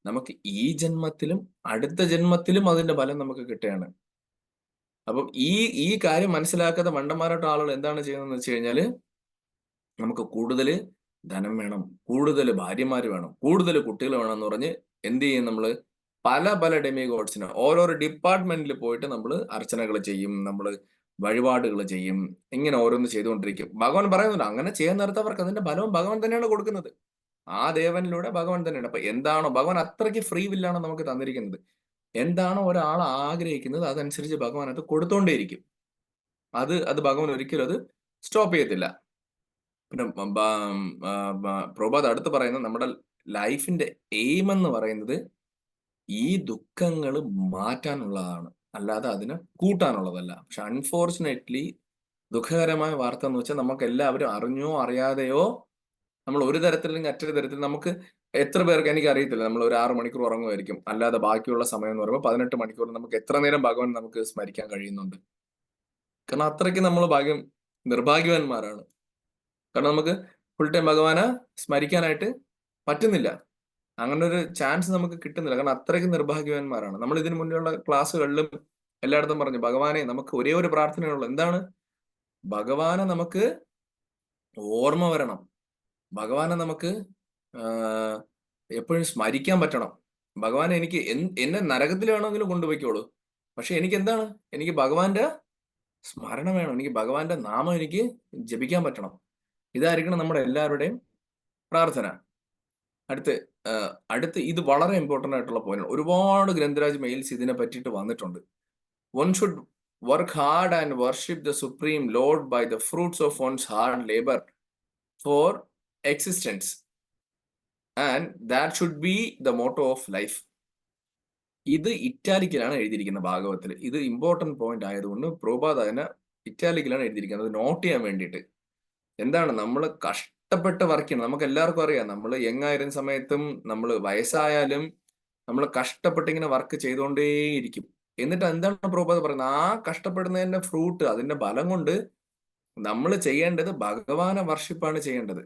S1: നമുക്ക് ഈ ജന്മത്തിലും അടുത്ത ജന്മത്തിലും അതിന്റെ ഫലം നമുക്ക് കിട്ടുകയാണ്. അപ്പം ഈ കാര്യം മനസ്സിലാക്കാത്ത മണ്ടന്മാരായിട്ട് ആളുകൾ എന്താണ് ചെയ്യുന്നതെന്ന് വെച്ച് കഴിഞ്ഞാൽ, നമുക്ക് കൂടുതൽ ധനം വേണം, കൂടുതൽ ഭാര്യമാര് വേണം, കൂടുതൽ കുട്ടികൾ വേണം എന്ന് പറഞ്ഞ് എന്ത് ചെയ്യും? നമ്മൾ പല പല ഡെമി ഗോഡ്സിന് ഓരോരോ ഡിപ്പാർട്ട്മെന്റിൽ പോയിട്ട് നമ്മൾ അർച്ചനകൾ ചെയ്യും, നമ്മൾ വഴിപാടുകൾ ചെയ്യും, ഇങ്ങനെ ഓരോന്ന് ചെയ്തുകൊണ്ടിരിക്കും. ഭഗവാൻ പറയുന്നുണ്ട്, അങ്ങനെ ചെയ്യാൻ നേരത്തവർക്ക് അതിന്റെ ഫലവും ഭഗവാൻ തന്നെയാണ് കൊടുക്കുന്നത്. ആ ദേവനിലൂടെ ഭഗവാൻ തന്നെയാണ്. അപ്പൊ എന്താണോ ഭഗവാൻ അത്രയ്ക്ക് ഫ്രീ വില്ലാണ് നമുക്ക് തന്നിരിക്കുന്നത്. എന്താണോ ഒരാൾ ആഗ്രഹിക്കുന്നത് അതനുസരിച്ച് ഭഗവാൻ അത് കൊടുത്തോണ്ടേയിരിക്കും. അത് ഭഗവാൻ ഒരിക്കലും അത് സ്റ്റോപ്പ് ചെയ്യത്തില്ല. പിന്നെ പ്രഭുപാദ് അടുത്ത് പറയുന്നത്, നമ്മുടെ ലൈഫിന്റെ എയിം എന്ന് പറയുന്നത് ഈ ദുഃഖങ്ങൾ മാറ്റാനുള്ളതാണ്, അല്ലാതെ അതിനെ കൂട്ടാനുള്ളതല്ല. പക്ഷെ അൺഫോർച്ചുനേറ്റ്ലി ദുഃഖകരമായ വാർത്ത എന്ന് വെച്ചാൽ, നമുക്ക് എല്ലാവരും അറിഞ്ഞോ അറിയാതെയോ നമ്മൾ ഒരു തരത്തിൽ അല്ലെങ്കിൽ മറ്റൊരു തരത്തിൽ, നമുക്ക് എത്ര പേർക്ക് എനിക്ക് അറിയത്തില്ല, നമ്മൾ ഒരു 6 മണിക്കൂർ ഉറങ്ങുമായിരിക്കും, അല്ലാതെ ബാക്കിയുള്ള സമയം എന്ന് പറയുമ്പോൾ 18 മണിക്കൂർ നമുക്ക് എത്ര നേരം ഭഗവാൻ നമുക്ക് സ്മരിക്കാൻ കഴിയുന്നുണ്ട്. കാരണം അത്രയ്ക്ക് നമ്മൾ നിർഭാഗ്യവാന്മാരാണ്. കാരണം നമുക്ക് ഫുൾ ടൈം ഭഗവാനെ സ്മരിക്കാനായിട്ട് പറ്റുന്നില്ല. അങ്ങനെ ഒരു ചാൻസ് നമുക്ക് കിട്ടുന്നില്ല. കാരണം അത്രയ്ക്ക് നിർഭാഗ്യവാന്മാരാണ് നമ്മൾ. ഇതിനു മുന്നേയുള്ള ക്ലാസ്സുകളിലും എല്ലായിടത്തും പറഞ്ഞു, ഭഗവാനെ നമുക്ക് ഒരേ ഒരു പ്രാർത്ഥനയുള്ളൂ. എന്താണ്? ഭഗവാനെ നമുക്ക് ഓർമ്മ വരണം, ഭഗവാനെ നമുക്ക് എപ്പോഴും സ്മരിക്കാൻ പറ്റണം. ഭഗവാനെ എനിക്ക് എന്നെ നരകത്തിൽ വേണമെങ്കിലും കൊണ്ടുപോയിക്കോളൂ, പക്ഷെ എനിക്ക് എന്താണ്? എനിക്ക് ഭഗവാന്റെ സ്മരണ വേണം, എനിക്ക് ഭഗവാന്റെ നാമം എനിക്ക് ജപിക്കാൻ പറ്റണം. ഇതായിരിക്കണം നമ്മുടെ എല്ലാവരുടെയും പ്രാർത്ഥന. അടുത്ത് ഇത് വളരെ ഇമ്പോർട്ടന്റ് ആയിട്ടുള്ള പോയിന്റ്. ഒരുപാട് ഗ്രന്ഥരാജ് മെയിൽസ് ഇതിനെ പറ്റിയിട്ട് വന്നിട്ടുണ്ട്. One should work hard and worship the supreme lord by the fruits of one's hard labour for existence, and that should be the motto of life. ഇത് ഇറ്റാലിക്കിലാണ് എഴുതിയിരിക്കുന്നത് ഭാഗവത്തിൽ. ഇത് ഇമ്പോർട്ടന്റ് പോയിന്റ് ആയതുകൊണ്ട് പ്രഭുപാദ് അതിനെ ഇറ്റാലിക്കിലാണ് എഴുതിയിരിക്കുന്നത്, നോട്ട് ചെയ്യാൻ വേണ്ടിയിട്ട്. എന്താണ്? നമ്മൾ കഷ്ടപ്പെട്ട് വർക്ക് ചെയ്യണം. നമുക്ക് എല്ലാവർക്കും അറിയാം, നമ്മൾ യങ് ആയിരുന്ന സമയത്തും നമ്മൾ വയസ്സായാലും നമ്മൾ കഷ്ടപ്പെട്ട് ഇങ്ങനെ വർക്ക് ചെയ്തുകൊണ്ടേയിരിക്കും. എന്നിട്ട് എന്താണ് പ്രഭുപാദ് പറയുന്നത്? ആ കഷ്ടപ്പെടുന്നതിന്റെ ഫ്രൂട്ട്, അതിന്റെ ഫലം കൊണ്ട് നമ്മൾ ചെയ്യേണ്ടത് ഭഗവാനെ വർഷിപ്പാണ് ചെയ്യേണ്ടത്.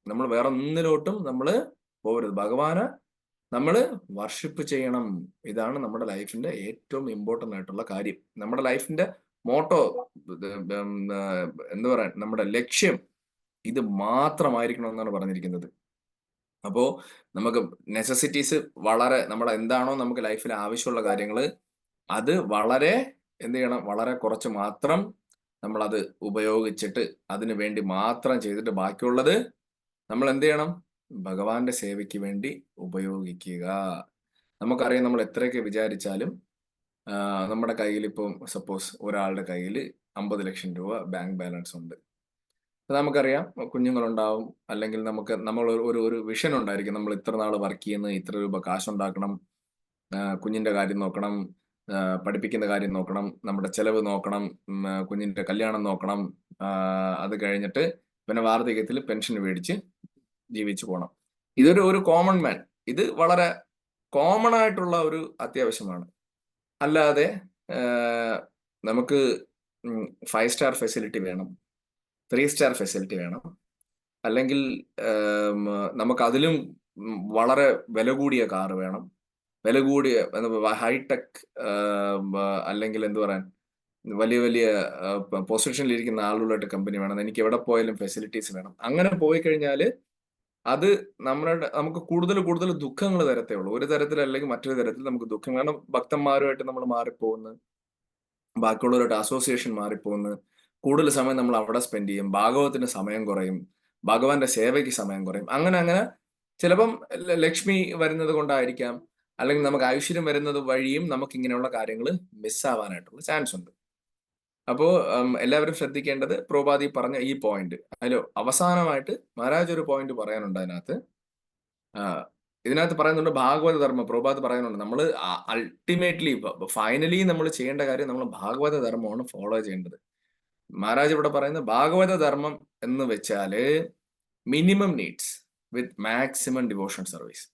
S1: നമ്മൾ വേറെ ഒന്നിലോട്ടും നമ്മൾ പോകരുത്. ഭഗവാനെ നമ്മൾ വർഷിപ്പ് ചെയ്യണം. ഇതാണ് നമ്മുടെ ലൈഫിന്റെ ഏറ്റവും ഇമ്പോർട്ടന്റ് ആയിട്ടുള്ള കാര്യം. നമ്മുടെ ലൈഫിന്റെ മോട്ടോ, എന്താ പറയാ, നമ്മുടെ ലക്ഷ്യം ഇത് മാത്രമായിരിക്കണം എന്നാണ് പറഞ്ഞിരിക്കുന്നത്. അപ്പോ നമുക്ക് നെസസിറ്റീസ് വളരെ, നമ്മുടെ എന്താണോ നമുക്ക് ലൈഫിൽ ആവശ്യമുള്ള കാര്യങ്ങൾ, അത് വളരെ എന്ത് ചെയ്യണം? വളരെ കുറച്ച് മാത്രം നമ്മൾ അത് ഉപയോഗിച്ചിട്ട് അതിനു വേണ്ടി മാത്രം ചെയ്തിട്ട് ബാക്കിയുള്ളത് നമ്മൾ എന്ത് ചെയ്യണം? ഭഗവാന്റെ സേവയ്ക്ക് വേണ്ടി ഉപയോഗിക്കുക. നമുക്കറിയാം, നമ്മൾ എത്രയൊക്കെ വിചാരിച്ചാലും നമ്മുടെ കയ്യിൽ ഇപ്പം സപ്പോസ് ഒരാളുടെ കയ്യിൽ 50 ലക്ഷം രൂപ ബാങ്ക് ബാലൻസ് ഉണ്ട്. നമുക്കറിയാം കുഞ്ഞുങ്ങളുണ്ടാവും, അല്ലെങ്കിൽ നമ്മൾ ഒരു വിഷൻ ഉണ്ടായിരിക്കും, നമ്മൾ ഇത്ര നാൾ വർക്ക് ചെയ്യുന്ന ഇത്ര രൂപ കാശുണ്ടാക്കണം, കുഞ്ഞിന്റെ കാര്യം നോക്കണം, പഠിപ്പിക്കുന്ന കാര്യം നോക്കണം, നമ്മുടെ ചെലവ് നോക്കണം, കുഞ്ഞിന്റെ കല്യാണം നോക്കണം, അത് കഴിഞ്ഞിട്ട് പിന്നെ വാർദ്ധക്യത്തിൽ പെൻഷൻ മേടിച്ച് ജീവിച്ചു പോകണം. ഇതൊരു കോമൺ മാൻ, ഇത് വളരെ കോമൺ ആയിട്ടുള്ള ഒരു അത്യാവശ്യമാണ്. അല്ലാതെ നമുക്ക് 5 സ്റ്റാർ ഫെസിലിറ്റി വേണം, 3 സ്റ്റാർ ഫെസിലിറ്റി വേണം, അല്ലെങ്കിൽ നമുക്ക് അതിലും വളരെ വില കൂടിയ കാറ് വേണം, വില കൂടിയ ഹൈടെക്, അല്ലെങ്കിൽ എന്ത് പറയാൻ, വലിയ വലിയ പൊസിഷനിൽ ഇരിക്കുന്ന ആളുകളായിട്ട് കമ്പനി വേണം, എനിക്ക് എവിടെ പോയാലും ഫെസിലിറ്റീസ് വേണം. അങ്ങനെ പോയി കഴിഞ്ഞാൽ അത് നമുക്ക് കൂടുതൽ കൂടുതൽ ദുഃഖങ്ങൾ തരത്തേ ഉള്ളൂ. ഒരു തരത്തിൽ അല്ലെങ്കിൽ മറ്റൊരു തരത്തിൽ നമുക്ക് ദുഃഖം. കാരണം ഭക്തന്മാരുമായിട്ട് നമ്മൾ മാറിപ്പോകുന്നു, ബാക്കിയുള്ളവരായിട്ട് അസോസിയേഷൻ മാറിപ്പോകുന്നു, കൂടുതൽ സമയം നമ്മൾ അവിടെ സ്പെൻഡ് ചെയ്യും, ഭാഗവത്തിന് സമയം കുറയും, ഭഗവാന്റെ സേവയ്ക്ക് സമയം കുറയും. അങ്ങനെ അങ്ങനെ ചിലപ്പം ലക്ഷ്മി വരുന്നത് കൊണ്ടായിരിക്കാം, അല്ലെങ്കിൽ നമുക്ക് ഐശ്വര്യം വരുന്നത് വഴിയും നമുക്ക് ഇങ്ങനെയുള്ള കാര്യങ്ങൾ മിസ്സാവാനായിട്ടുള്ള ചാൻസ് ഉണ്ട്. അപ്പോ എല്ലാവരും ശ്രദ്ധിക്കേണ്ടത് പ്രഭുപാദി പറഞ്ഞ ഈ പോയിന്റ്. അതിൽ അവസാനമായിട്ട് മഹാരാജ് ഒരു പോയിന്റ് പറയാനുണ്ട് അതിനകത്ത്. ഇതിനകത്ത് പറയുന്നുണ്ട് ഭാഗവത ധർമ്മം. പ്രഭുപാദ് പറയുന്നുണ്ട് നമ്മൾ അൾട്ടിമേറ്റ്ലി ഫൈനലി നമ്മൾ ചെയ്യേണ്ട കാര്യം നമ്മൾ ഭാഗവത ധർമ്മമാണ് ഫോളോ ചെയ്യേണ്ടത്. മഹാരാജ് ഇവിടെ പറയുന്നത് ഭാഗവത ധർമ്മം എന്ന് വെച്ചാല് മിനിമം നീഡ്സ് വിത്ത് മാക്സിമം ഡിവോഷൻ സർവീസ്.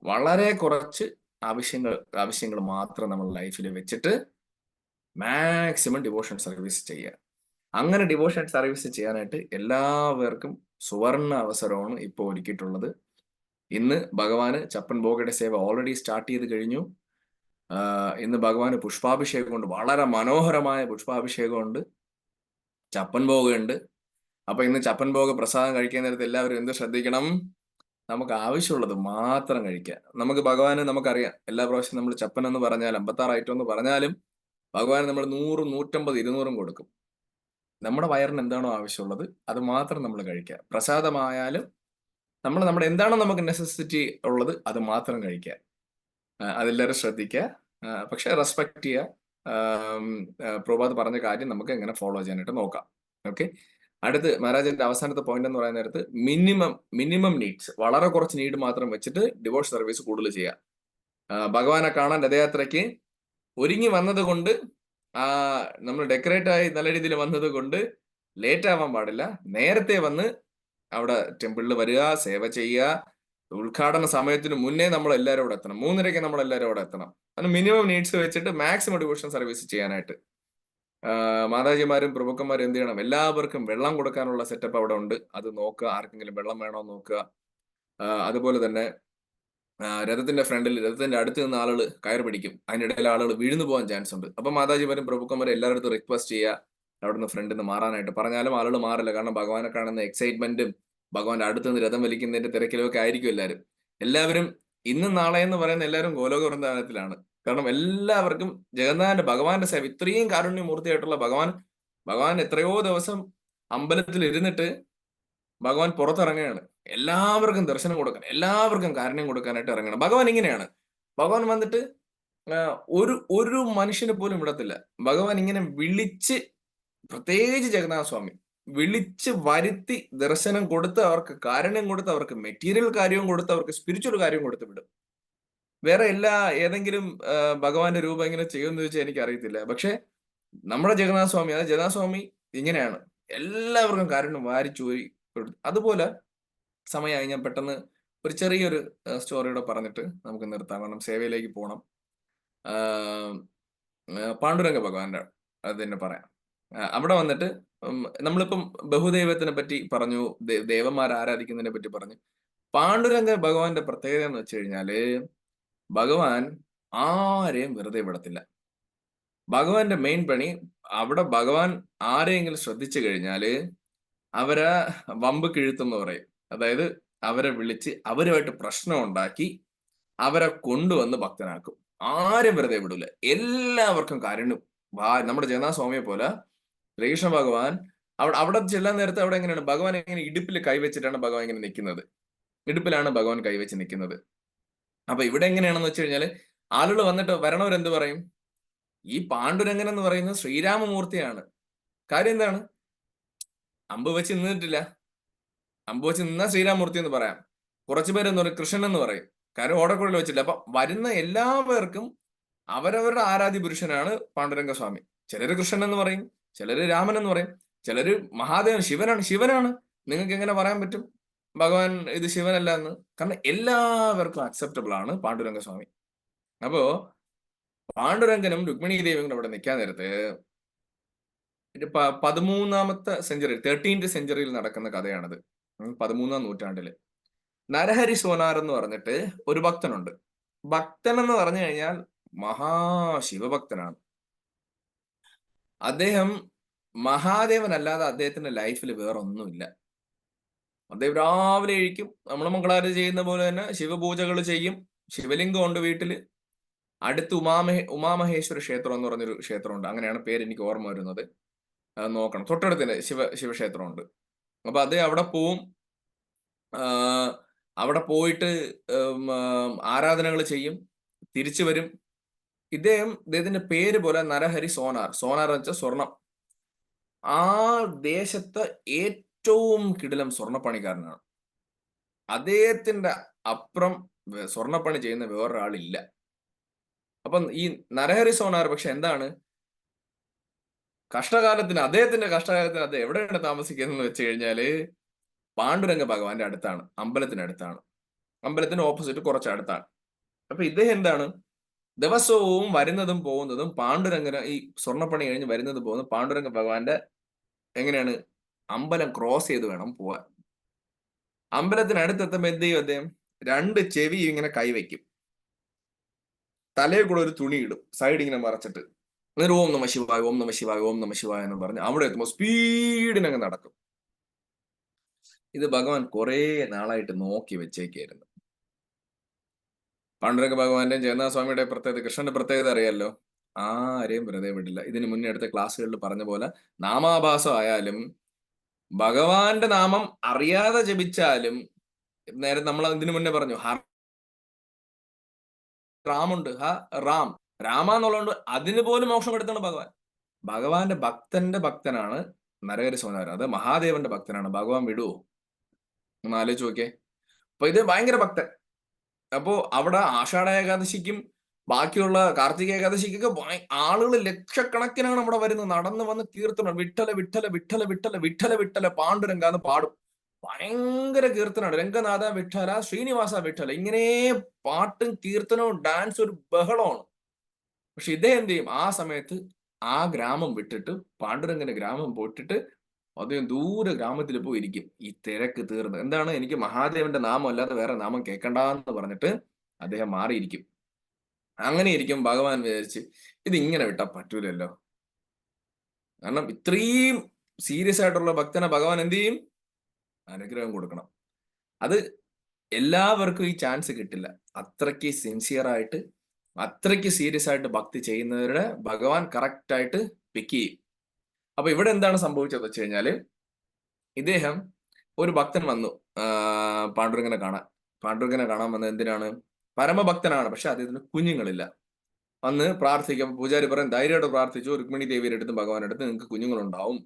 S1: വളരെ കുറച്ച് ആവശ്യങ്ങൾ മാത്രം നമ്മൾ ലൈഫിൽ വെച്ചിട്ട് മാക്സിമം ഡിവോഷൻ സർവീസ് ചെയ്യുക. അങ്ങനെ ഡിവോഷൻ സർവീസ് ചെയ്യാനായിട്ട് എല്ലാവർക്കും സുവർണ അവസരമാണ് ഇപ്പോൾ ഒരുക്കിയിട്ടുള്ളത്. ഇന്ന് ഭഗവാന് ചപ്പൻ ഭോഗയുടെ സേവ ഓൾറെഡി സ്റ്റാർട്ട് ചെയ്ത് കഴിഞ്ഞു. ഇന്ന് ഭഗവാന് പുഷ്പാഭിഷേകമുണ്ട്, വളരെ മനോഹരമായ പുഷ്പാഭിഷേകമുണ്ട്, ചപ്പൻ ഭോഗമുണ്ട്. അപ്പൊ ഇന്ന് ചപ്പൻ ഭോഗ പ്രസാദം കഴിക്കാൻ നേരത്ത് എല്ലാവരും എന്ത് ശ്രദ്ധിക്കണം? നമുക്ക് ആവശ്യമുള്ളത് മാത്രം കഴിക്കുക. നമുക്ക് ഭഗവാന് നമുക്കറിയാം, എല്ലാ പ്രാവശ്യം നമ്മൾ ചപ്പൻ എന്ന് പറഞ്ഞാൽ 56 ഐറ്റം എന്ന് പറഞ്ഞാലും ഭഗവാൻ നമ്മൾ 100, 150, 200 കൊടുക്കും. നമ്മുടെ വയറിന് എന്താണോ ആവശ്യമുള്ളത് അത് മാത്രം നമ്മൾ കഴിക്കുക. പ്രസാദമായാലും നമ്മുടെ എന്താണോ നമുക്ക് നെസസിറ്റി ഉള്ളത് അത് മാത്രം കഴിക്കുക. അതെല്ലാവരും ശ്രദ്ധിക്കുക. പക്ഷെ റെസ്പെക്ട് ചെയ്യുക. പ്രഭാത് പറഞ്ഞ കാര്യം നമുക്ക് എങ്ങനെ ഫോളോ ചെയ്യാനായിട്ട് നോക്കാം. ഓക്കെ. അടുത്ത് മഹാരാജന്റെ അവസാനത്തെ പോയിന്റ് എന്ന് പറയുന്ന നേരത്ത് മിനിമം നീഡ്സ്, വളരെ കുറച്ച് നീഡ് മാത്രം വെച്ചിട്ട് ഡിവോഴ്സ് സർവീസ് കൂടുതൽ ചെയ്യുക. ഭഗവാനെ കാണാൻ രഥയാത്രയ്ക്ക് ഒരുങ്ങി വന്നത് കൊണ്ട്, നമ്മൾ ഡെക്കറേറ്റ് ആയി നല്ല രീതിയിൽ വന്നത് കൊണ്ട് ലേറ്റ് ആവാൻ പാടില്ല. നേരത്തെ വന്ന് അവിടെ ടെമ്പിളിൽ വരിക, സേവ ചെയ്യുക. ഉദ്ഘാടന സമയത്തിന് മുന്നേ നമ്മൾ എല്ലാവരും അവിടെ എത്തണം. 3:30 നമ്മൾ എല്ലാവരും അവിടെ എത്തണം. അതിന് മിനിമം നീഡ്സ് വെച്ചിട്ട് മാക്സിമം ഡിവോഷൻ സർവീസ് ചെയ്യാനായിട്ട് മാതാജിമാരും പ്രഭുക്കന്മാരും എന്ത് ചെയ്യണം? എല്ലാവർക്കും വെള്ളം കൊടുക്കാനുള്ള സെറ്റപ്പ് അവിടെ ഉണ്ട്. അത് നോക്കുക. ആർക്കെങ്കിലും വെള്ളം വേണോ നോക്കുക. അതുപോലെ തന്നെ രഥത്തിന്റെ ഫ്രണ്ടിൽ, രഥത്തിന്റെ അടുത്ത് നിന്ന് ആളുകൾ കയർ പിടിക്കും. അതിനിടയിൽ ആളുകൾ വീഴുന്നു പോകാൻ ചാൻസ് ഉണ്ട്. അപ്പൊ മാതാജിമാരും പ്രഭുക്കന്മാരും എല്ലാവരുടെ റിക്വസ്റ്റ് ചെയ്യുക അവിടെ നിന്ന് ഫ്രണ്ടിൽ നിന്ന് മാറാനായിട്ട്. പറഞ്ഞാലും ആളുകൾ മാറില്ല. കാരണം ഭഗവാനെ കാണുന്ന എക്സൈറ്റ്മെന്റും ഭഗവാന്റെ അടുത്ത് നിന്ന് രഥം വലിക്കുന്നതിന്റെ തിരക്കിലും ഒക്കെ ആയിരിക്കും എല്ലാവരും ഇന്നും നാളെ എന്ന് പറയുന്ന എല്ലാവരും ഗോലോക വൃന്ദാവനത്തിലാണ്. കാരണം എല്ലാവർക്കും ജഗന്നാഥന്റെ ഭഗവാന്റെ സേവ, ഇത്രയും കാരുണ്യമൂർത്തിയായിട്ടുള്ള ഭഗവാൻ എത്രയോ ദിവസം അമ്പലത്തിൽ ഇരുന്നിട്ട് ഭഗവാൻ പുറത്തിറങ്ങുകയാണ്. എല്ലാവർക്കും ദർശനം കൊടുക്കാൻ, എല്ലാവർക്കും കാരുണ്യം കൊടുക്കാനായിട്ട് ഇറങ്ങണം. ഭഗവാൻ ഇങ്ങനെയാണ്. ഭഗവാൻ വന്നിട്ട് ഒരു മനുഷ്യനെ പോലും വിടത്തില്ല. ഭഗവാൻ ഇങ്ങനെ വിളിച്ച്, പ്രത്യേകിച്ച് ജഗന്നാഥ സ്വാമി വിളിച്ച് വരുത്തി ദർശനം കൊടുത്ത്, അവർക്ക് കാരുണ്യം കൊടുത്ത്, അവർക്ക് മെറ്റീരിയൽ കാര്യവും കൊടുത്ത്, അവർക്ക് സ്പിരിച്വൽ കാര്യവും കൊടുത്ത് വിടും. വേറെ ഏതെങ്കിലും ഭഗവാന്റെ രൂപം ഇങ്ങനെ ചെയ്യുമെന്ന് ചോദിച്ചാൽ എനിക്ക് അറിയത്തില്ല. പക്ഷെ നമ്മുടെ ജഗന്നാഥ സ്വാമി, അതായത് ജഗന്നാഥ സ്വാമി ഇങ്ങനെയാണ്, എല്ലാവർക്കും കാരുണ്യം വാരിച്ചൂരി കൊടുത്തു. അതുപോലെ സമയമായി. ഞാൻ പെട്ടെന്ന് ഒരു ചെറിയൊരു സ്റ്റോറിയോടെ പറഞ്ഞിട്ട് നമുക്ക് നിർത്താം, കാരണം സേവയിലേക്ക് പോകണം. പാണ്ഡുരംഗ ഭഗവാന്റെ അത് തന്നെ പറയാം. അവിടെ വന്നിട്ട് നമ്മളിപ്പം ബഹുദൈവത്തിനെ പറ്റി പറഞ്ഞു, ദേവന്മാർ ആരാധിക്കുന്നതിനെ പറ്റി പറഞ്ഞു. പാണ്ഡുരംഗ ഭഗവാന്റെ പ്രത്യേകത എന്ന് വെച്ച് കഴിഞ്ഞാല് ഭഗവാൻ ആരെയും വെറുതെ വിടത്തില്ല. ഭഗവാന്റെ മെയിൻ പണി, അവിടെ ഭഗവാൻ ആരെയെങ്കിലും ശ്രദ്ധിച്ചു കഴിഞ്ഞാല് അവരെ വമ്പ് കിഴുത്തെന്ന് പറയും. അതായത് അവരെ വിളിച്ച് അവരുമായിട്ട് പ്രശ്നം ഉണ്ടാക്കി അവരെ കൊണ്ടുവന്ന് ഭക്തനാക്കും. ആരും വെറുതെ വിടൂല. എല്ലാവർക്കും കാരുണ്യം. നമ്മുടെ ജഗന്നാഥ സ്വാമിയെ പോലെ ശ്രീകൃഷ്ണ ഭഗവാൻ അവിടെ ചെല്ലാൻ നേരത്തെ അവിടെ എങ്ങനെയാണ്? ഭഗവാൻ ഇങ്ങനെ ഇടുപ്പിൽ കൈവച്ചിട്ടാണ് ഭഗവാൻ ഇങ്ങനെ നിൽക്കുന്നത്. ഇടുപ്പിലാണ് ഭഗവാൻ കൈവച്ച് നിൽക്കുന്നത്. അപ്പൊ ഇവിടെ എങ്ങനെയാണെന്ന് വെച്ച് കഴിഞ്ഞാല് ആളുകൾ വന്നിട്ട് വരണവരെന്ത് പറയും? ഈ പാണ്ഡുരംഗൻ എന്ന് പറയുന്നത് ശ്രീരാമമൂർത്തിയാണ്. കാര്യം എന്താണ്? അമ്പ് വെച്ച് നിന്നിട്ടില്ല. അമ്പ് വെച്ച് നിന്നാ ശ്രീരാമമൂർത്തി എന്ന് പറയാം. കുറച്ചുപേരെന്ന് പറയും കൃഷ്ണൻ എന്ന് പറയും. കാര്യം ഓടക്കുഴൽ വെച്ചില്ല. അപ്പൊ വരുന്ന എല്ലാവർക്കും അവരവരുടെ ആരാധ്യ പുരുഷനാണ് പാണ്ഡുരംഗ സ്വാമി. ചിലര് കൃഷ്ണൻ എന്ന് പറയും, ചിലര് രാമൻ എന്ന് പറയും, ചിലര് മഹാദേവൻ, ശിവനാണ്. നിങ്ങൾക്ക് എങ്ങനെ പറയാൻ പറ്റും ഭഗവാൻ ഇത് ശിവനല്ല എന്ന്? കാരണം എല്ലാവർക്കും അക്സെപ്റ്റബിൾ ആണ് പാണ്ഡുരംഗ സ്വാമി. അപ്പോ പാണ്ഡുരംഗനും രുക്മിണി ദേവിയും കൂടെ അവിടെ നിൽക്കാൻ നേരത്ത് 13ാമത്തെ സെഞ്ചുറി, 13th സെഞ്ചുറിയിൽ നടക്കുന്ന കഥയാണത്. 13ാം നൂറ്റാണ്ടില് നരഹരി സോനാർ എന്ന് പറഞ്ഞിട്ട് ഒരു ഭക്തനുണ്ട്. ഭക്തൻ എന്ന് പറഞ്ഞു കഴിഞ്ഞാൽ മഹാശിവഭക്തനാണ്. അദ്ദേഹം മഹാദേവനല്ലാതെ അദ്ദേഹത്തിന്റെ ലൈഫിൽ വേറെ ഒന്നുമില്ല. അദ്ദേഹം രാവിലെ എഴുക്കും, നമ്മൾ മംഗളാരതി ചെയ്യുന്ന പോലെ തന്നെ ശിവപൂജകൾ ചെയ്യും. ശിവലിംഗം ഉണ്ട് വീട്ടില്. അടുത്ത് ഉമാമഹേശ്വര ക്ഷേത്രം എന്ന് പറഞ്ഞൊരു ക്ഷേത്രമുണ്ട്. അങ്ങനെയാണ് പേര് എനിക്ക് ഓർമ്മ വരുന്നത്. അത് നോക്കണം. തൊട്ടടുത്ത് ശിവക്ഷേത്രമുണ്ട്. അപ്പൊ അദ്ദേഹം അവിടെ പോവും. അവിടെ പോയിട്ട് ആരാധനകൾ ചെയ്യും, തിരിച്ചു വരും. ഇദ്ദേഹത്തിന്റെ പേര് പോലെ നരഹരി സോനാർ എന്ന് വെച്ചാൽ സ്വർണം. ആ ദേശത്തെ ഏറ്റവും കിടിലം സ്വർണ്ണപ്പണിക്കാരനാണ്. അദ്ദേഹത്തിന്റെ അപ്പുറം സ്വർണ്ണപ്പണി ചെയ്യുന്ന വേറൊരാളില്ല. അപ്പം ഈ നരഹരി സോനാർ പക്ഷെ എന്താണ് അദ്ദേഹത്തിന്റെ കഷ്ടകാലത്തിന് അദ്ദേഹം എവിടെയാണ് താമസിക്കുന്നതെന്ന് വെച്ച് കഴിഞ്ഞാല് പാണ്ഡുരംഗ ഭഗവാന്റെ അടുത്താണ്, അമ്പലത്തിനടുത്താണ്, അമ്പലത്തിന് ഓപ്പോസിറ്റ് കുറച്ച് അടുത്താണ്. അപ്പൊ ഇദ്ദേഹം എന്താണ് ദിവസവും വരുന്നതും പോകുന്നതും പാണ്ഡുരംഗന ഈ സ്വർണ്ണപ്പണി കഴിഞ്ഞ് വരുന്നതും പോകുന്നതും പാണ്ഡുരംഗ ഭഗവാന്റെ എങ്ങനെയാണ് അമ്പലം ക്രോസ് ചെയ്ത് വേണം പോവാൻ. അമ്പലത്തിനടുത്തെത്തുമ്പോൾ എന്ത് ചെയ്യും അദ്ദേഹം? രണ്ട് ചെവി ഇങ്ങനെ കൈവയ്ക്കും, തലയിൽ കൂടെ ഒരു തുണി ഇടും, സൈഡ് ഇങ്ങനെ മറച്ചിട്ട്, എന്നിട്ട് ഓം നമ ശിവായ, ഓം നമ ശിവായ, ഓം നമ ശിവായ എന്ന് പറഞ്ഞ് അവിടെ എത്തുമ്പോൾ സ്പീഡിനങ്ങ് നടക്കും. ഇത് ഭഗവാൻ കുറെ നാളായിട്ട് നോക്കി വെച്ചേക്കായിരുന്നു. പാണ്ഡുരംഗ ഭഗവാന്റെയും ജഗന്നാഥ സ്വാമിയുടെ പ്രത്യേകത, കൃഷ്ണന്റെ പ്രത്യേകത അറിയാലോ, ആരെയും വെറുതെ വിടില്ല. ഇതിന് മുന്നേ അടുത്ത ക്ലാസ്സുകളിൽ പറഞ്ഞ പോലെ നാമാഭാസം ആയാലും ഭഗവാന്റെ നാമം അറിയാതെ ജപിച്ചാലും, നേരെ നമ്മൾ ഇതിനു മുന്നേ പറഞ്ഞു റാമുണ്ട്, റാം രാമ എന്നുള്ളതുകൊണ്ട് അതിന് പോലും മോക്ഷം എടുത്താണ് ഭഗവാൻ. ഭഗവാന്റെ ഭക്തന്റെ ഭക്തനാണ് നരഹരി സോനാർ. അത് മഹാദേവന്റെ ഭക്തനാണ്. ഭഗവാൻ വിടുവോ? ഒന്ന് ആലോചിച്ച് നോക്കിയേ. അപ്പൊ ഇത് ഭയങ്കര ഭക്തൻ. അപ്പോ അവിടെ ആഷാഢ ഏകാദശിക്കും ബാക്കിയുള്ള കാർത്തിക ഏകാദശിക്കൊക്കെ ആളുകൾ ലക്ഷക്കണക്കിനാണ് അവിടെ വരുന്നത്. നടന്നു വന്ന് കീർത്തനം വിട്ടല വിട്ടല വിട്ടല വിട്ടല വിട്ടല വിട്ടല പാണ്ഡുരംഗ എന്ന് പാടും. ഭയങ്കര കീർത്തനമാണ്. രംഗനാഥ വിട്ടല, ശ്രീനിവാസ വിട്ടല, ഇങ്ങനെ പാട്ടും കീർത്തനവും ഡാൻസ് ഒരു ബഹളമാണ്. പക്ഷെ ഇദ്ദേഹം എന്ത് ചെയ്യും? ആ സമയത്ത് ആ ഗ്രാമം വിട്ടിട്ട്, പാണ്ഡുരംഗന്റെ ഗ്രാമം പോയിട്ടിട്ട് അദ്ദേഹം ദൂരെ ഗ്രാമത്തിൽ പോയി ഇരിക്കും. ഈ തിരക്ക് തീർന്ന് എന്താണ്, എനിക്ക് മഹാദേവന്റെ നാമം അല്ലാതെ വേറെ നാമം കേൾക്കണ്ടെന്ന് പറഞ്ഞിട്ട് അദ്ദേഹം മാറിയിരിക്കും. അങ്ങനെ ഇരിക്കും. ഭഗവാൻ വിചാരിച്ച് ഇത് ഇങ്ങനെ വിട്ടാ പറ്റൂലല്ലോ, കാരണം ഇത്രയും സീരിയസ് ആയിട്ടുള്ള ഭക്തനെ ഭഗവാൻ എന്ത് ചെയ്യും? അനുഗ്രഹം കൊടുക്കണം. അത് എല്ലാവർക്കും ഈ ചാൻസ് കിട്ടില്ല. അത്രയ്ക്ക് സിൻസിയർ ആയിട്ട്, അത്രയ്ക്ക് സീരിയസ് ആയിട്ട് ഭക്തി ചെയ്യുന്നവരുടെ ഭഗവാൻ കറക്റ്റ് ആയിട്ട് പിക്ക് ചെയ്യും. അപ്പൊ ഇവിടെ എന്താണ് സംഭവിച്ചത് വെച്ച് കഴിഞ്ഞാല്, ഇദ്ദേഹം ഒരു ഭക്തൻ വന്നു പാണ്ഡുരംഗനെ കാണാൻ. പാണ്ഡുരംഗനെ കാണാൻ വന്നത് എന്തിനാണ്? പരമഭക്തനാണ്, പക്ഷെ അദ്ദേഹത്തിന് കുഞ്ഞുങ്ങളില്ല. വന്ന് പ്രാർത്ഥിക്കും. പൂജാരി പറയും ധൈര്യമായിട്ട് പ്രാർത്ഥിച്ചു, രുക്മിണി ദേവിയുടെ അടുത്തും ഭഗവാന്റെ അടുത്ത് നിങ്ങൾക്ക് കുഞ്ഞുങ്ങളുണ്ടാവും.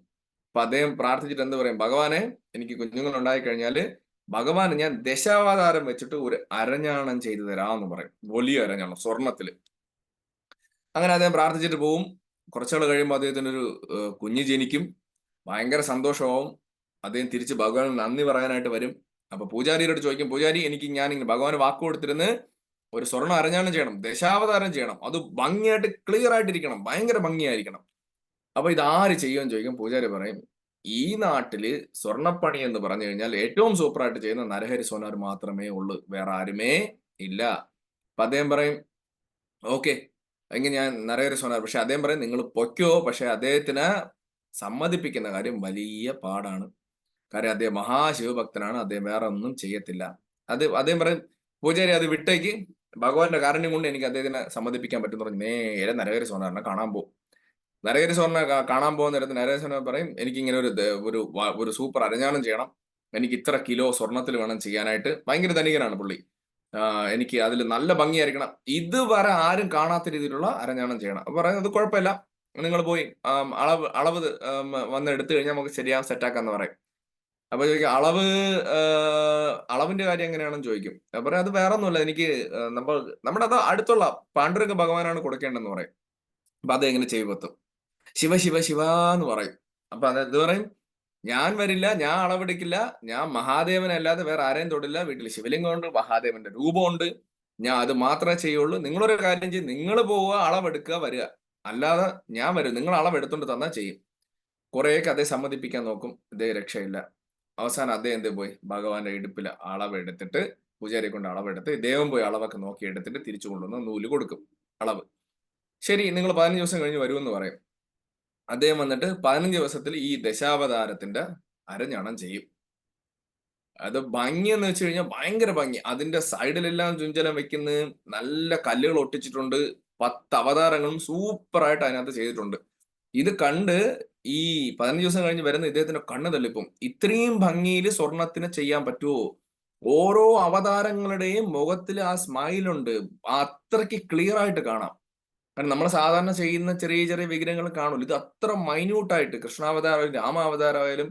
S1: അപ്പൊ അദ്ദേഹം പ്രാർത്ഥിച്ചിട്ട് എന്ത് പറയും? ഭഗവാനെ, എനിക്ക് കുഞ്ഞുങ്ങൾ ഉണ്ടായി കഴിഞ്ഞാല് ഭഗവാന് ഞാൻ ദശാവതാരം വെച്ചിട്ട് ഒരു അരഞ്ഞാണം ചെയ്തു തരാമെന്ന് പറയും. വലിയ അരഞ്ഞാണം സ്വർണത്തില്. അങ്ങനെ അദ്ദേഹം പ്രാർത്ഥിച്ചിട്ട് പോവും. കുറച്ചുകൾ കഴിയുമ്പോൾ അദ്ദേഹത്തിന് ഒരു കുഞ്ഞ് ജനിക്കും. ഭയങ്കര സന്തോഷമാവും. അദ്ദേഹം തിരിച്ച് ഭഗവാൻ നന്ദി പറയാനായിട്ട് വരും. അപ്പൊ പൂജാരിയോട് ചോദിക്കും, പൂജാരി ഞാൻ ഇങ്ങനെ ഭഗവാന് വാക്ക് കൊടുത്തിരുന്ന് ഒരു സ്വർണ്ണ അരഞ്ഞാണം ചെയ്യണം, ദശാവതാരം ചെയ്യണം, അത് ഭംഗിയായിട്ട് ക്ലിയർ ആയിട്ടിരിക്കണം, ഭയങ്കര ഭംഗിയായിരിക്കണം. അപ്പൊ ഇത് ആര് ചെയ്യുമെന്ന് ചോദിക്കും. പൂജാരി പറയും, ഈ നാട്ടില് സ്വർണ്ണപ്പണി എന്ന് പറഞ്ഞു കഴിഞ്ഞാൽ ഏറ്റവും സൂപ്പറായിട്ട് ചെയ്യുന്ന നരഹരി സോനാർ മാത്രമേ ഉള്ളൂ, വേറെ ആരുമേ ഇല്ല. അപ്പൊ അദ്ദേഹം പറയും ഓക്കെ, എങ്കിൽ ഞാൻ നരഹരി സോനാർ. പക്ഷെ അദ്ദേഹം പറയും നിങ്ങൾ പൊയ്ക്കോ, പക്ഷെ അദ്ദേഹത്തിന് സമ്മതിപ്പിക്കുന്ന കാര്യം വലിയ പാടാണ്. കാര്യം അദ്ദേഹം മഹാശിവഭക്തനാണ്, അദ്ദേഹം വേറെ ഒന്നും ചെയ്യത്തില്ല. അദ്ദേഹം പറയും, പൂജാരി അത് വിട്ടേക്ക്, ഭഗവാന്റെ കാരുണ്യം കൊണ്ട് എനിക്ക് അദ്ദേഹത്തിനെ സമ്മതിപ്പിക്കാൻ പറ്റും പറഞ്ഞു നേരെ നരഹരി സോനാറിനെ കാണാൻ പോകും. നരഹരി സോറിനെ കാണാൻ പോകുന്ന നേരത്ത് നരഹരി സോനാർ പറയും, എനിക്ക് ഇങ്ങനെ ഒരു സൂപ്പർ അരഞ്ഞാണം ചെയ്യണം, എനിക്ക് ഇത്ര കിലോ സ്വർണത്തിൽ വേണം ചെയ്യാനായിട്ട്. ഭയങ്കര ധനികനാണ് പുള്ളി. എനിക്ക് അതിൽ നല്ല ഭംഗിയായിരിക്കണം, ഇതുവരെ ആരും കാണാത്ത രീതിയിലുള്ള അരഞ്ഞാണം ചെയ്യണം. അപ്പൊ പറയുന്നത് അത് കുഴപ്പമില്ല, നിങ്ങൾ പോയി അളവ് വന്ന് എടുത്തു കഴിഞ്ഞാൽ നമുക്ക് ശരിയാ സെറ്റാക്കാന്ന് പറയും. അപ്പൊ ചോദിക്കും അളവിന്റെ കാര്യം എങ്ങനെയാണെന്ന് ചോദിക്കും. അപ്പൊ പറയാം അത് വേറെ ഒന്നുമില്ല, എനിക്ക് നമ്മുടെ അത് അടുത്തുള്ള പാണ്ഡുരംഗ ഭഗവാനാണ് കൊടുക്കേണ്ടതെന്ന് പറയും. അപ്പൊ അത് എങ്ങനെ ചെയ്വെത്തും? ശിവ ശിവ ശിവ എന്ന് പറയും. അപ്പൊ അത് പറയും, ഞാൻ വരില്ല, ഞാൻ അളവെടുക്കില്ല, ഞാൻ മഹാദേവനല്ലാതെ വേറെ ആരെയും തൊടില്ല, വീട്ടിൽ ശിവലിംഗമുണ്ട്, മഹാദേവന്റെ രൂപമുണ്ട്, ഞാൻ അത് മാത്രമേ ചെയ്യുള്ളൂ. നിങ്ങളൊരു കാര്യം ചെയ്യും, നിങ്ങൾ പോവുക, അളവെടുക്കുക, വരിക, അല്ലാതെ ഞാൻ വരും, നിങ്ങൾ അളവെടുത്തോണ്ട് തന്നാൽ ചെയ്യും. കുറെയൊക്കെ അദ്ദേഹം സമ്മതിപ്പിക്കാൻ നോക്കും, ഇതേ രക്ഷയില്ല. അവസാനം അദ്ദേഹം എന്ത് പോയി ഭഗവാന്റെ ഇടുപ്പിൽ അളവെടുത്തിട്ട്, പൂജാരിയെ കൊണ്ട് അളവെടുത്ത് ഇദ്ദേഹം പോയി അളവൊക്കെ നോക്കി എടുത്തിട്ട് തിരിച്ചു കൊണ്ടുവന്ന് നൂല് കൊടുക്കും, അളവ്. ശരി, നിങ്ങൾ 15 ദിവസം കഴിഞ്ഞ് വരുമെന്ന് പറയും. അദ്ദേഹം വന്നിട്ട് 15 ദിവസത്തിൽ ഈ ദശാവതാരത്തിന്റെ അരഞ്ഞാണം ചെയ്യും. അത് ഭംഗി എന്ന് വെച്ച് കഴിഞ്ഞാൽ ഭയങ്കര ഭംഗി. അതിന്റെ സൈഡിലെല്ലാം ചുഞ്ചലം വെക്കുന്ന നല്ല കല്ലുകൾ ഒട്ടിച്ചിട്ടുണ്ട്. 10 അവതാരങ്ങളും സൂപ്പറായിട്ട് അതിനകത്ത് ചെയ്തിട്ടുണ്ട്. ഇത് കണ്ട് ഈ 15 ദിവസം കഴിഞ്ഞ് വരുന്ന ഇദ്ദേഹത്തിന്റെ കണ്ണ് തള്ളിപ്പം. ഇത്രയും ഭംഗിയിൽ സ്വർണത്തിന് ചെയ്യാൻ പറ്റുമോ? ഓരോ അവതാരങ്ങളുടെയും മുഖത്തിൽ ആ സ്മൈലുണ്ട്, അത്രയ്ക്ക് ക്ലിയർ ആയിട്ട് കാണാം. കാരണം നമ്മൾ സാധാരണ ചെയ്യുന്ന ചെറിയ ചെറിയ വിഗ്രഹങ്ങൾ കാണുമല്ലോ, ഇത് അത്ര മൈന്യൂട്ടായിട്ട് കൃഷ്ണാവതാരം രാമാവതാരമായാലും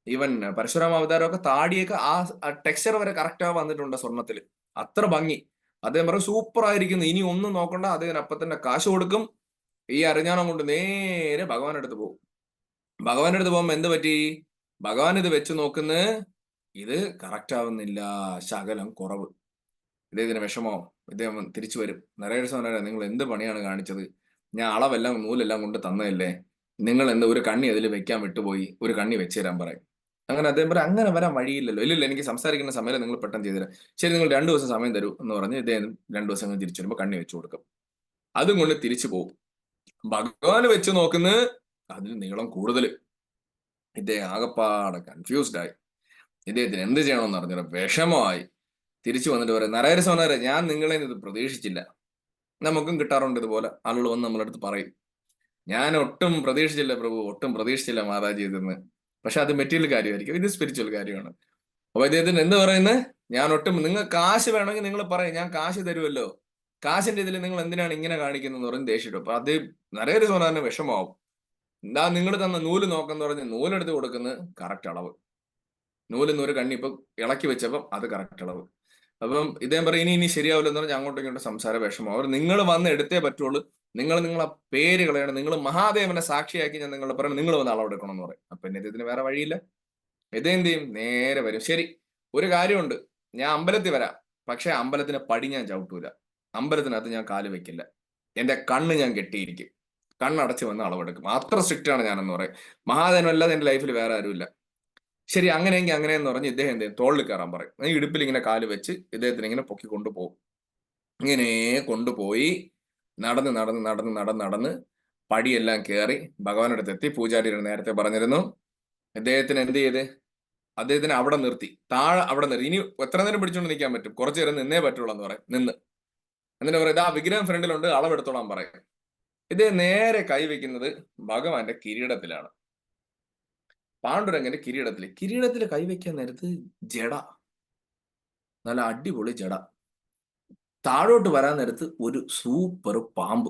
S1: ഈവൻ പരശുരാമ അവതാരം ഒക്കെ താടിയൊക്കെ ആ ടെക്സ്ചർ വരെ കറക്റ്റ് വന്നിട്ടുണ്ട് സ്വർണ്ണത്തിൽ. അത്ര ഭംഗി. അദ്ദേഹം പറയും സൂപ്പർ ആയിരിക്കുന്നു, ഇനി ഒന്നും നോക്കണ്ട. അദ്ദേഹം അപ്പൊ തന്നെ കാശ് കൊടുക്കും. ഈ അറിഞ്ഞാണം കൊണ്ട് നേരെ ഭഗവാന്റെ അടുത്ത് പോകും. ഭഗവാന്റെ അടുത്ത് പോകുമ്പോ എന്ത് പറ്റി? ഭഗവാൻ ഇത് വെച്ച് നോക്കുന്ന, ഇത് കറക്റ്റ് ആവുന്നില്ല, ശകലം കുറവ്. ഇദ്ദേഹത്തിന് വിഷമോ? ഇദ്ദേഹം തിരിച്ചു വരും. നരേന്ദ്ര നിങ്ങൾ എന്ത് പണിയാണ് കാണിച്ചത്? ഞാൻ അളവെല്ലാം നൂലെല്ലാം കൊണ്ട് തന്നതല്ലേ, നിങ്ങൾ എന്താ ഒരു കണ്ണി അതിൽ വെക്കാൻ വിട്ടുപോയി, ഒരു കണ്ണി വെച്ച് തരാൻ പറയും. അങ്ങനെ അദ്ദേഹം പറയും അങ്ങനെ വരാൻ വഴിയില്ലല്ലോ. ഇല്ലില്ല, എനിക്ക് സംസാരിക്കുന്ന സമയം നിങ്ങൾ പെട്ടെന്ന് ചെയ്തുതരാം. ശരി, നിങ്ങൾ 2 ദിവസം സമയം തരൂ എന്ന് പറഞ്ഞ് ഇദ്ദേഹം 2 ദിവസം തിരിച്ചു വരുമ്പോൾ കണ്ണി വെച്ചു കൊടുക്കും. അതും കൊണ്ട് തിരിച്ചു പോകും. ഭഗവാന് വെച്ച് നോക്കുന്ന അതിന് നീളം കൂടുതൽ. ഇദ്ദേഹം ആകപ്പാടെ കൺഫ്യൂസ്ഡ് ആയി. ഇദ്ദേഹത്തിന് എന്ത് ചെയ്യണമെന്ന് അറിഞ്ഞ വിഷമമായി. തിരിച്ചു വന്നിട്ട് പറയും, നരഹരി സോനരെ, ഞാൻ നിങ്ങളെ ഇത് പ്രതീക്ഷിച്ചില്ല. നമുക്കും കിട്ടാറുണ്ട് ഇതുപോലെ, ആളുകൾ വന്ന് നമ്മളടുത്ത് പറയും, ഞാൻ ഒട്ടും പ്രതീക്ഷിച്ചില്ല പ്രഭു, ഒട്ടും പ്രതീക്ഷിച്ചില്ല മാതാജി ഇതെന്ന്. പക്ഷെ അത് മെറ്റീരിയൽ കാര്യമായിരിക്കും, ഇത് സ്പിരിച്വൽ കാര്യമാണ്. അപ്പൊ ഇദ്ദേഹത്തിന് എന്ത് പറയുന്നത്? ഞാൻ ഒട്ടും, നിങ്ങൾ കാശ് വേണമെങ്കിൽ നിങ്ങൾ പറയും, ഞാൻ കാശ് തരുമല്ലോ, കാശിന്റെ ഇതിൽ നിങ്ങൾ എന്തിനാണ് ഇങ്ങനെ കാണിക്കുന്നതെന്ന് പറഞ്ഞ് ദേഷ്യപ്പെട്ടു. അപ്പൊ അത് നരഹരി സോനാറിന് വിഷമാവും. എന്താ നിങ്ങൾ തന്ന നൂല് നോക്കെന്ന് പറഞ്ഞ് നൂലെടുത്ത് കൊടുക്കുന്നത് കറക്റ്റ് അളവ്. നൂല് കണ്ണി ഇപ്പൊ ഇളക്കി വെച്ചപ്പം അത് കറക്റ്റ് അളവ്. അപ്പം ഇദ്ദേഹം പറയും ഇനി ശരിയാവില്ലെന്ന് പറഞ്ഞാൽ അങ്ങോട്ടും ഇങ്ങോട്ടും സംസാര വിഷമം. അവർ നിങ്ങൾ വന്ന് എടുത്തേ പറ്റുള്ളൂ, നിങ്ങളെ പേര് കളയണം, നിങ്ങൾ മഹാദേവനെ സാക്ഷിയാക്കി ഞാൻ നിങ്ങളുടെ പറയണം, നിങ്ങൾ വന്ന് അളവെടുക്കണം എന്ന് പറയും. അപ്പൊ പിന്നെ ഇതിന് വേറെ വഴിയില്ല. ഇതെന്ത് ചെയ്യും? നേരെ വരും. ശരി, ഒരു കാര്യമുണ്ട്, ഞാൻ അമ്പലത്തിൽ വരാം, പക്ഷെ അമ്പലത്തിന് പടി ഞാൻ ചവിട്ടൂല, അമ്പലത്തിനകത്ത് ഞാൻ കാല് വെക്കില്ല, എന്റെ കണ്ണ് ഞാൻ കെട്ടിയിരിക്കും, കണ്ണടച്ച് വന്ന് അളവെടുക്കും, അത്ര സ്ട്രിക്റ്റ് ആണ് ഞാനെന്ന് പറയും. മഹാദേവനല്ലാതെ എന്റെ ലൈഫിൽ വേറെ ആരുമില്ല. ശരി, അങ്ങനെയെങ്കിൽ അങ്ങനെയെന്ന് പറഞ്ഞ് ഇദ്ദേഹം എന്ത് ചെയ്യും? തോളിൽ കയറാൻ പറയും. ഈ ഇടുപ്പിൽ ഇങ്ങനെ കാല് വെച്ച് ഇദ്ദേഹത്തിന് ഇങ്ങനെ പൊക്കി കൊണ്ടുപോകും. ഇങ്ങനെ കൊണ്ടുപോയി നടന്ന് നടന്ന് നടന്ന് നടന്ന് നടന്ന് പടിയെല്ലാം കയറി ഭഗവാന്റെ അടുത്ത് എത്തി. പൂജാരിയുടെ നേരത്തെ പറഞ്ഞിരുന്നു. ഇദ്ദേഹത്തിന് എന്ത് ചെയ്ത്? അദ്ദേഹത്തിന് അവിടെ നിർത്തി, താഴെ അവിടെ നിർത്തി. ഇനി എത്ര നേരം പിടിച്ചുകൊണ്ട് നിൽക്കാൻ പറ്റും? കുറച്ചു നേരം നിന്നേ പറ്റുള്ളൂ എന്ന് പറയും. നിന്ന് എന്നിട്ട് പറയും, ഇതാ വിഗ്രഹം ഫ്രണ്ടിലുണ്ട്, അളവെടുത്തോളാൻ പറയും. ഇദ്ദേഹം നേരെ കൈവയ്ക്കുന്നത് ഭഗവാന്റെ കിരീടത്തിലാണ്, പാണ്ഡുരംഗന്റെ കിരീടത്തിൽ കൈവയ്ക്കാൻ നേരത്ത് ജട, നല്ല അടിപൊളി ജട. താഴോട്ട് വരാൻ നേരത്ത് ഒരു സൂപ്പർ പാമ്പ്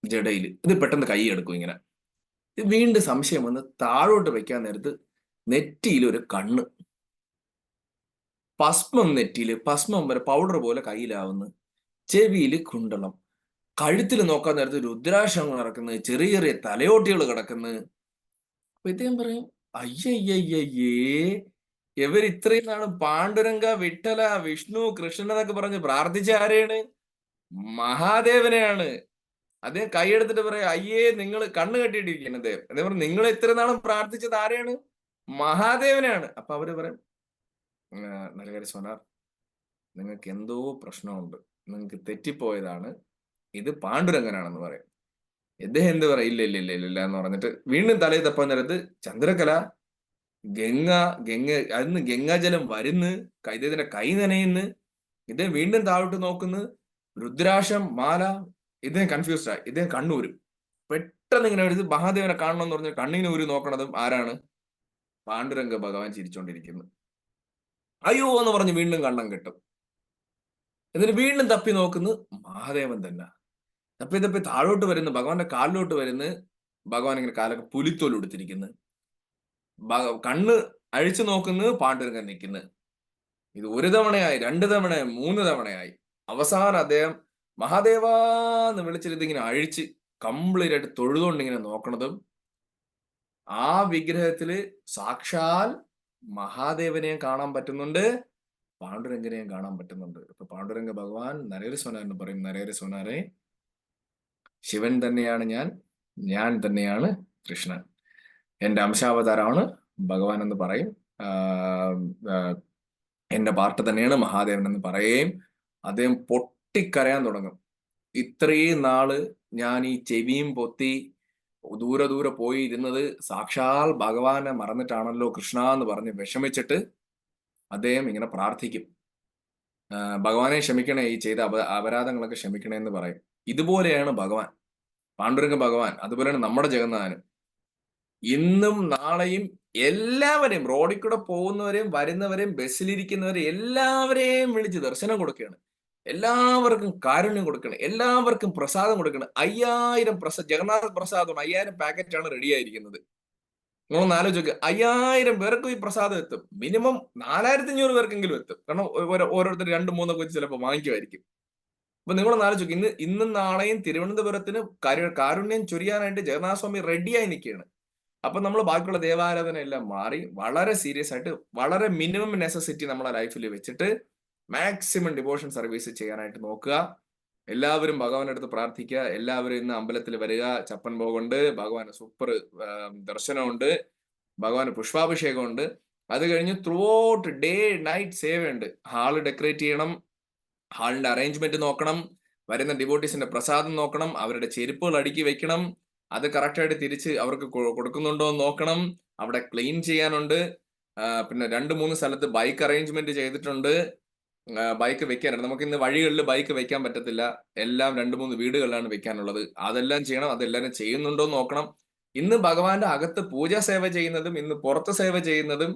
S1: ജടയിൽ. ഇത് പെട്ടെന്ന് കൈ എടുക്കും ഇങ്ങനെ. ഇത് വീണ്ടും സംശയം വന്ന് താഴോട്ട് വെക്കാൻ നേരത്ത് നെറ്റിയിൽ ഒരു കണ്ണ്, ഭസ്മം നെറ്റിയിൽ, ഭസ്മം വരെ പൗഡർ പോലെ കയ്യിലാവുന്നു, ചെവിയിൽ കുണ്ടളം, കഴുത്തിൽ നോക്കാൻ നേരത്ത് രുദ്രാക്ഷം നടക്കുന്നത്, ചെറിയ ചെറിയ തലയോട്ടികൾ കിടക്കുന്നത്. അപ്പൊ ഇദ്ദേഹം പറയും, അയ്യയ്യയ്യേ, ഇവർ ഇത്രയും നാളും പാണ്ഡുരംഗ, വിട്ടല, വിഷ്ണു, കൃഷ്ണൻ എന്നൊക്കെ പറഞ്ഞ് പ്രാർത്ഥിച്ച ആരെയാണ്? മഹാദേവനെയാണ്. അദ്ദേഹം കൈയെടുത്തിട്ട് പറയാം, അയ്യേ നിങ്ങൾ കണ്ണ് കെട്ടിയിട്ടിരിക്കുന്നത്. അതേ പറഞ്ഞു, നിങ്ങൾ ഇത്ര നാളും പ്രാർത്ഥിച്ചത് ആരെയാണ്? മഹാദേവനെയാണ്. അപ്പൊ അവര് പറയും, നരഹരി സോനാർ, നിങ്ങൾക്ക് എന്തോ പ്രശ്നമുണ്ട്, നിങ്ങൾക്ക് തെറ്റിപ്പോയതാണ്, ഇത് പാണ്ഡുരംഗനാണെന്ന് പറയും. ഇദ്ദേഹം എന്ത് പറയും? ഇല്ല ഇല്ല ഇല്ല ഇല്ല എന്ന് പറഞ്ഞിട്ട് വീണ്ടും തലയിൽ തപ്പാൻ നേരത്ത് ചന്ദ്രകല, ഗംഗ, അതിന്ന് ഗംഗാജലം വരുന്ന്, ഇദ്ദേഹത്തിന്റെ കൈ നനയുന്ന്. ഇദ്ദേഹം വീണ്ടും താഴോട്ട് നോക്കുന്നു, രുദ്രാക്ഷം, മാല. ഇദ്ദേഹം കൺഫ്യൂസ്ഡ് ആയി. ഇദ്ദേഹം കണ്ണൂരും പെട്ടെന്ന് ഇങ്ങനെ എടുത്ത് മഹാദേവനെ കാണണമെന്ന് പറഞ്ഞ് കണ്ണിന് ഊരി നോക്കണതും ആരാണ്? പാണ്ഡുരംഗ ഭഗവാൻ ചിരിച്ചോണ്ടിരിക്കുന്നു. അയ്യോ എന്ന് പറഞ്ഞ് വീണ്ടും കണ്ണം കെട്ടും. എന്നിട്ട് വീണ്ടും തപ്പി നോക്കുന്നു, മഹാദേവൻ തന്നെ. തപ്പി തപ്പി താഴോട്ട് വരുന്നു, ഭഗവാന്റെ കാലിലോട്ട് വരുന്നു. ഭഗവാൻ ഇങ്ങനെ കാലൊക്കെ പുലിത്തോൽ എടുത്തിരിക്കുന്നു. കണ്ണ് അഴിച്ചു നോക്കുന്നു, പാണ്ഡുരംഗൻ നിൽക്കുന്നു. ഇത് 1 തവണയായി, 2 തവണയായി, 3 തവണയായി. അവസാനം അദ്ദേഹം മഹാദേവാന്ന് വിളിച്ചിട്ട് ഇങ്ങനെ അഴിച്ച് കംപ്ലീറ്റ് ആയിട്ട് തൊഴുതുകൊണ്ട് ഇങ്ങനെ നോക്കണതും ആ വിഗ്രഹത്തില് സാക്ഷാൽ മഹാദേവനെയും കാണാൻ പറ്റുന്നുണ്ട്, പാണ്ഡുരംഗനെയും കാണാൻ പറ്റുന്നുണ്ട്. അപ്പൊ പാണ്ഡുരംഗ ഭഗവാൻ നരഹരി സോനാറിന് പറയും, നരഹരി സോനാറെ, ശിവൻ തന്നെയാണ് ഞാൻ തന്നെയാണ് കൃഷ്ണൻ, എന്റെ അംശാവതാരമാണ് ഭഗവാൻ എന്ന് പറയും. എന്റെ പാർട്ട് തന്നെയാണ് മഹാദേവൻ എന്ന് പറയുകയും അദ്ദേഹം പൊട്ടിക്കരയാൻ തുടങ്ങും. ഇത്രയും നാള് ഞാൻ ഈ ചെവിയും പൊത്തി ദൂരെ ദൂരെ പോയി ഇരുന്നത് സാക്ഷാൽ ഭഗവാനെ മറന്നിട്ടാണല്ലോ കൃഷ്ണ എന്ന് പറഞ്ഞ് വിഷമിച്ചിട്ട് അദ്ദേഹം ഇങ്ങനെ പ്രാർത്ഥിക്കും, ഭഗവാനെ ക്ഷമിക്കണേ, ഈ ചെയ്ത അപരാധങ്ങളൊക്കെ ക്ഷമിക്കണേ എന്ന് പറയും. ഇതുപോലെയാണ് ഭഗവാൻ, പാണ്ഡുരംഗ ഭഗവാൻ. അതുപോലെയാണ് നമ്മുടെ ജഗന്നാഥനും. ഇന്നും നാളെയും എല്ലാവരെയും, റോഡിൽ കൂടെ പോകുന്നവരെയും വരുന്നവരെയും ബസ്സിലിരിക്കുന്നവരെയും എല്ലാവരെയും വിളിച്ച് ദർശനം കൊടുക്കുകയാണ്. എല്ലാവർക്കും കാരുണ്യം കൊടുക്കണം, എല്ലാവർക്കും പ്രസാദം കൊടുക്കണം. 5000 ജഗന്നാഥ പ്രസാദം 5000 പാക്കറ്റാണ് റെഡി ആയിരിക്കുന്നത്. നിങ്ങളൊന്ന് ആലോചിച്ച് 5000 പേർക്കും ഈ പ്രസാദം എത്തും. മിനിമം 4500 പേർക്കെങ്കിലും എത്തും. കാരണം ഓരോരുത്തർ 2-3 ഒക്കെ ചിലപ്പോൾ വാങ്ങിക്കുമായിരിക്കും. അപ്പൊ നിങ്ങളൊന്ന് ആലോചിച്ച് ഇന്നും നാളെയും തിരുവനന്തപുരത്തിന് കാരുണ്യം ചൊരിയാനായിട്ട് ജഗന്നാഥ സ്വാമി റെഡിയായി നിൽക്കുകയാണ്. അപ്പൊ നമ്മൾ ബാക്കിയുള്ള ദേവാരാധന എല്ലാം മാറി വളരെ സീരിയസ് ആയിട്ട് വളരെ മിനിമം നെസസിറ്റി നമ്മളെ ലൈഫിൽ വെച്ചിട്ട് മാക്സിമം ഡിവോഷൻ സർവീസ് ചെയ്യാനായിട്ട് നോക്കുക. എല്ലാവരും ഭഗവാന്റെ അടുത്ത് പ്രാർത്ഥിക്കുക. എല്ലാവരും ഇന്ന് അമ്പലത്തിൽ വരിക. ചപ്പൻ ഭോഗമുണ്ട്, ഭഗവാന് സൂപ്പർ ദർശനമുണ്ട്, ഭഗവാന് പുഷ്പാഭിഷേകമുണ്ട്. അത് കഴിഞ്ഞ് ത്രൂ ഔട്ട് ഡേ നൈറ്റ് സേവയുണ്ട്. ഹാള് ഡെക്കറേറ്റ് ചെയ്യണം, ഹാളിന്റെ അറേഞ്ച്മെന്റ് നോക്കണം, വരുന്ന ഡിവോട്ടീസിന്റെ പ്രസാദം നോക്കണം, അവരുടെ ചെരുപ്പുകൾ അടുക്കി വെക്കണം, അത് കറക്റ്റായിട്ട് തിരിച്ച് അവർക്ക് കൊടുക്കുന്നുണ്ടോ എന്ന് നോക്കണം, അവിടെ ക്ലീൻ ചെയ്യാനുണ്ട്. പിന്നെ 2-3 സ്ഥലത്ത് ബൈക്ക് അറേഞ്ച്മെന്റ് ചെയ്തിട്ടുണ്ട്. ബൈക്ക് വെക്കാനുണ്ട്. നമുക്ക് ഇന്ന് വഴികളിൽ ബൈക്ക് വെക്കാൻ പറ്റത്തില്ല, എല്ലാം 2-3 വീടുകളിലാണ് വെക്കാനുള്ളത്. അതെല്ലാം ചെയ്യണം, അതെല്ലാവരും ചെയ്യുന്നുണ്ടോ എന്ന് നോക്കണം. ഇന്ന് ഭഗവാന്റെ അകത്ത് പൂജാ സേവ ചെയ്യുന്നതും ഇന്ന് പുറത്ത് സേവ ചെയ്യുന്നതും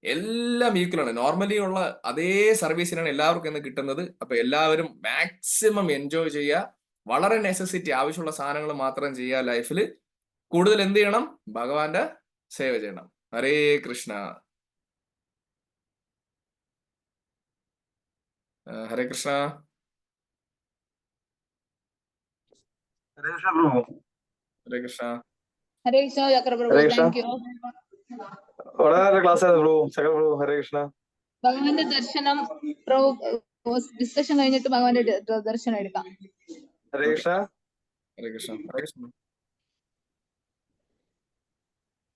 S1: എല്ലാം ഈക്വലാണ്. നോർമലി ഉള്ള അതേ സർവീസിനാണ് എല്ലാവർക്കും ഇന്ന് കിട്ടുന്നത്. അപ്പൊ എല്ലാവരും മാക്സിമം എൻജോയ് ചെയ്യുക. വളരെ നെസസിറ്റി ആവശ്യമുള്ള സാധനങ്ങൾ മാത്രം ചെയ്യുക. ലൈഫിൽ കൂടുതൽ എന്ത് ചെയ്യണം? ഭഗവാന്റെ സേവ ചെയ്യണം. ഹരേ കൃഷ്ണ. ഹരേ കൃഷ്ണ.
S3: ഹരേ കൃഷ്ണ പ്രഭു.
S1: ഹരേ കൃഷ്ണ.
S4: ഹരേ കൃഷ്ണ ചക്രപ്രഭു.
S3: ഹരേ കൃഷ്ണ.
S4: Thank you.
S3: വളരെ നല്ല ക്ലാസ് ആയിരുന്നു പ്രഭു. ചക്ര പ്രഭു. ഹരേ കൃഷ്ണ.
S4: ഭഗവാന്റെ ദർശനം പ്രഭു ഡിസ്കഷൻ കഴിഞ്ഞിട്ട് ഭഗവാന്റെ ദർശനം എടുക്കാം.
S3: ഹരേ കൃഷ്ണ.
S1: ഹരേ കൃഷ്ണ. ഹരേ കൃഷ്ണ.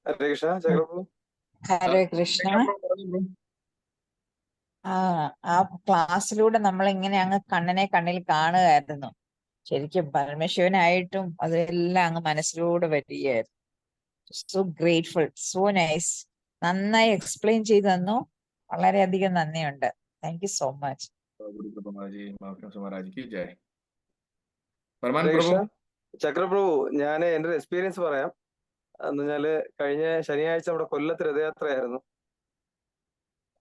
S3: ഹരേ കൃഷ്ണ. ചക്ര പ്രഭു.
S2: ഹരേ കൃഷ്ണ. ആ ക്ലാസ്സിലൂടെ നമ്മൾ ഇങ്ങനെ അങ്ങ് കണ്ണിൽ കാണുകയായിരുന്നു. ശരിക്കും പരമശിവനായിട്ടും അതെല്ലാം അങ്ങ് മനസ്സിലൂടെ വരികയായിരുന്നു. So grateful, so nice. നന്നായി എക്സ്പ്ലെയിൻ ചെയ്തു തന്നു. വളരെയധികം നന്ദിയുണ്ട്. Thank you so much.
S3: Hare Krishna. Chakra Prabhu, ഞാൻ എന്റെ ഒരു എക്സ്പീരിയൻസ് പറയാം. എന്ന് വെച്ചാല് കഴിഞ്ഞ ശനിയാഴ്ച നമ്മുടെ കൊല്ലത്ത് രഥയാത്രയായിരുന്നു.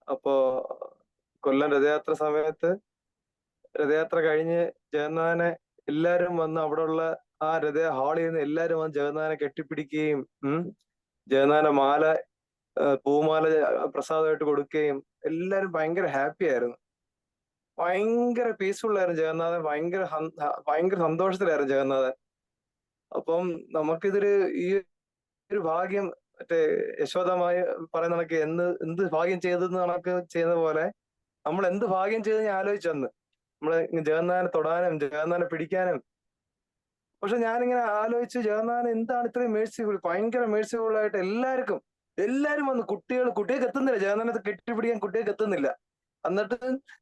S3: അപ്പോ കൊല്ലം രഥയാത്ര സമയത്ത് രഥയാത്ര കഴിഞ്ഞ് ജഗന്നാഥനെ എല്ലാരും വന്ന് അവിടെയുള്ള ആ ഹാളിൽ നിന്ന് എല്ലാരും വന്ന് ജഗന്നാഥനെ കെട്ടിപ്പിടിക്കുകയും ജഗന്നാഥന്റെ മാല പൂമാല പ്രസാദമായിട്ട് കൊടുക്കുകയും എല്ലാരും ഭയങ്കര ഹാപ്പി ആയിരുന്നു. ഭയങ്കര പീസ്ഫുൾ ആയിരുന്നു ജഗന്നാഥൻ. ഭയങ്കര സന്തോഷത്തിലായിരുന്നു ജഗന്നാഥൻ. അപ്പം നമുക്കിതൊരു ഈ ഒരു ഭാഗ്യം മറ്റേ യശോദമായി പറയുന്ന കണക്ക് എന്ത് ഭാഗ്യം ചെയ്തെന്ന് കണക്ക് ചെയ്യുന്ന പോലെ നമ്മൾ എന്ത് ഭാഗ്യം ചെയ്ത് ഞാൻ ആലോചിച്ചെന്ന് നമ്മള് ജഗന്നാഥനെ തൊടാനും ജഗന്നാഥനെ പിടിക്കാനും. പക്ഷെ ഞാനിങ്ങനെ ആലോചിച്ച് ജഗന്നാഥൻ എന്താണ് ഇത്രയും മേഴ്സിഫുൾ, ഭയങ്കര മേഴ്സിഫുൾ ആയിട്ട് എല്ലാരും വന്ന് കുട്ടികൾക്ക് എത്തുന്നില്ല, ജഗന്നാഥനെ കെട്ടിപ്പിടിക്കാൻ കുട്ടികൾക്ക് എത്തുന്നില്ല. എന്നിട്ട്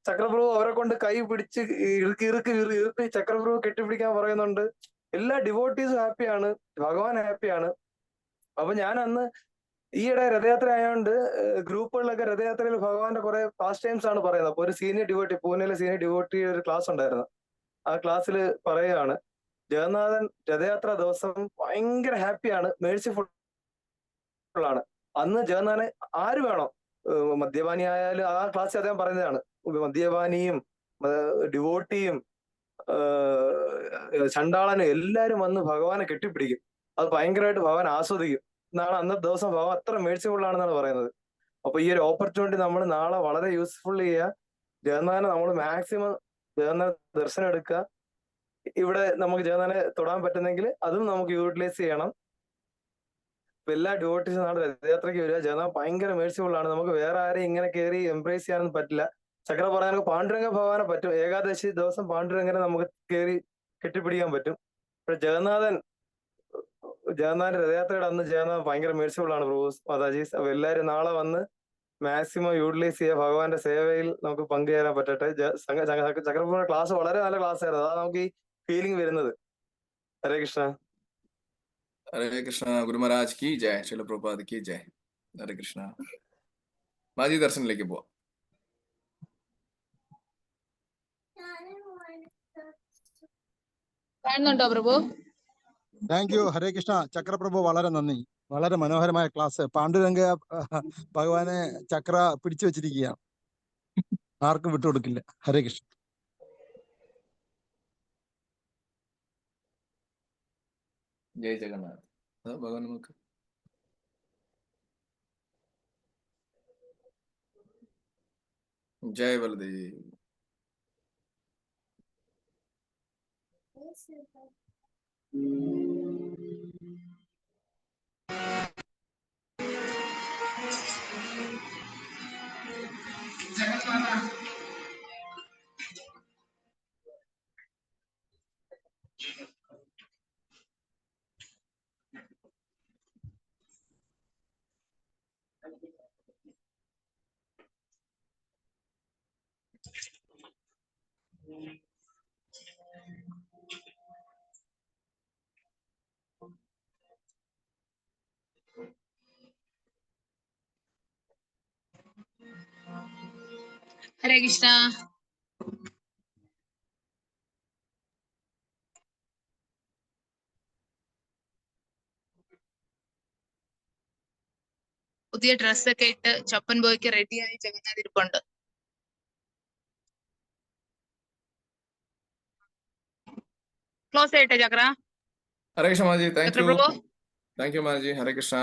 S3: ചക്രപ്രഭു അവരെ കൊണ്ട് കൈ പിടിച്ച് ഇറുക്കി ചക്രപ്രഭു കെട്ടിപ്പിടിക്കാൻ പറയുന്നുണ്ട്. എല്ലാ ഡിവോട്ടീസും ഹാപ്പിയാണ്, ഭഗവാൻ ഹാപ്പിയാണ്. അപ്പൊ ഞാൻ അന്ന് ഈയിടെ രഥയാത്ര ആയതുകൊണ്ട് ഗ്രൂപ്പുകളിലൊക്കെ രഥയാത്രയിൽ ഭഗവാന്റെ കുറെ പാസ്റ്റ് ടൈംസ് ആണ് പറയുന്നത്. അപ്പൊ ഒരു സീനിയർ ഡിവോട്ടി, പൂനെയിലെ സീനിയർ ഡിവോട്ടി ഒരു ക്ലാസ് ഉണ്ടായിരുന്നു. ആ ക്ലാസ്സിൽ പറയുകയാണ് ജഗന്നാഥൻ രഥയാത്ര ദിവസം ഭയങ്കര ഹാപ്പിയാണ്, മേഴ്സിഫുൾ ആണ്. അന്ന് ജഗന്നാഥനെ ആര് വേണോ, മദ്യപാനി ആയാലും, ആ ക്ലാസ്സിൽ അദ്ദേഹം പറയുന്നതാണ്, മദ്യപാനിയും ഡിവോട്ടിയും ചണ്ടാളനും എല്ലാരും വന്ന് ഭഗവാനെ കെട്ടിപ്പിടിക്കും. അത് ഭയങ്കരമായിട്ട് ഭഗവാൻ ആസ്വദിക്കും എന്നാണ് അന്നത്തെ ദിവസം ഭഗവാൻ അത്ര മേഴ്സിഫുൾ ആണെന്നാണ് പറയുന്നത്. അപ്പൊ ഈ ഒരു ഓപ്പർച്യൂണിറ്റി നമ്മൾ നാളെ വളരെ യൂസ്ഫുൾ ചെയ്യുക. ജഗന്നാഥനെ നമ്മൾ മാക്സിമം ജഗന്നാഥ ദർശനം എടുക്കുക. ഇവിടെ നമുക്ക് ജഗന്നാഥനെ തൊടാൻ പറ്റുന്നെങ്കിൽ അതും നമുക്ക് യൂട്ടിലൈസ് ചെയ്യണം. ഇപ്പൊ എല്ലാ ഡിവോട്ടീസും നാളെ രഥയാത്രയ്ക്ക് വരിക. ജഗന്നാഥ് ഭയങ്കര മേഴ്സിഫുൾ ആണ്. നമുക്ക് വേറെ ആരെയും ഇങ്ങനെ കയറി എംബ്രേസ് ചെയ്യാനൊന്നും പറ്റില്ല. ചക്ര പറയാനൊക്കെ പാണ്ഡുരംഗ ഭഗവാനെ പറ്റും. ഏകാദശി ദിവസം പാണ്ഡുരംഗനെ നമുക്ക് കയറി കെട്ടിപ്പിടിക്കാൻ പറ്റും. പക്ഷെ ജഗന്നാഥന്റെ രഥയാത്രയുടെ അന്ന് ജഗന്നാഥ് ഭയങ്കര മേഴ്സിഫുൾ ആണ് പ്രഭു മാതാജി. അപ്പൊ എല്ലാരും നാളെ വന്ന് മാക്സിമം യൂട്ടിലൈസ് ചെയ്യുക. ഭഗവാന്റെ സേവയിൽ നമുക്ക് പങ്കുചേരാൻ പറ്റട്ടെ. ചക്രപ്രഭുവിന്റെ ക്ലാസ് വളരെ നല്ല ക്ലാസ് ആയിരുന്നു. അതാണ് നമുക്ക് ഈ ഫീലിംഗ് വരുന്നത്. ഹരേ കൃഷ്ണ.
S1: ഹരേ കൃഷ്ണ. ഗുരു മഹാരാജ് കി ജയ്. ശില പ്രഭുപാദ് കി ജയ്. ഹരേ കൃഷ്ണ. മാജി ദർശനിലേക്ക് പോവാം.
S4: കാണുന്നുണ്ടോ പ്രഭു?
S5: Thank you. ഹരേ കൃഷ്ണ. ചക്രപ്രഭു വളരെ നന്ദി. വളരെ മനോഹരമായ ക്ലാസ്. പാണ്ഡുരംഗ ഭഗവാനെ ചക്ര പിടിച്ചു വെച്ചിരിക്കുകയാണ്, ആർക്കും വിട്ടുകൊടുക്കില്ല. ഹരേ കൃഷ്ണ.
S1: जय जगन्नाथ. भगवान मुख. जय बलदेव.
S4: ഹരേ കൃഷ്ണ. പുതിയ ഡ്രസ്സൊക്കെ ഇട്ട് ചപ്പൻ ബോയ്ക്ക് റെഡിയായി ജഗന്നാഥ് ഇരിപ്പുണ്ട്. ക്ലോസ് ചെയ്യട്ടെ ചക്ര?
S1: हरे कृष्ण माता जी. Thank you.
S4: Chakraprabhu
S1: thank you माता जी. हरे कृष्णा.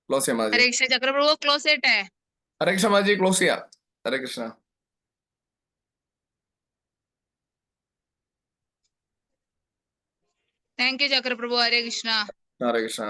S1: क्लोज किया माता
S4: ഹരേ
S1: जी.
S4: കൃഷ്ണ. ചക്രപ്രഭു ക്ലോസ് ചെയ്യട്ടെ?
S1: हरे कृष्ण माता जी. क्लोज किया. हरे कृष्णा.
S4: Thank you Chakraprabhu. ഹരേ കൃഷ്ണ.
S1: हरे कृष्णा.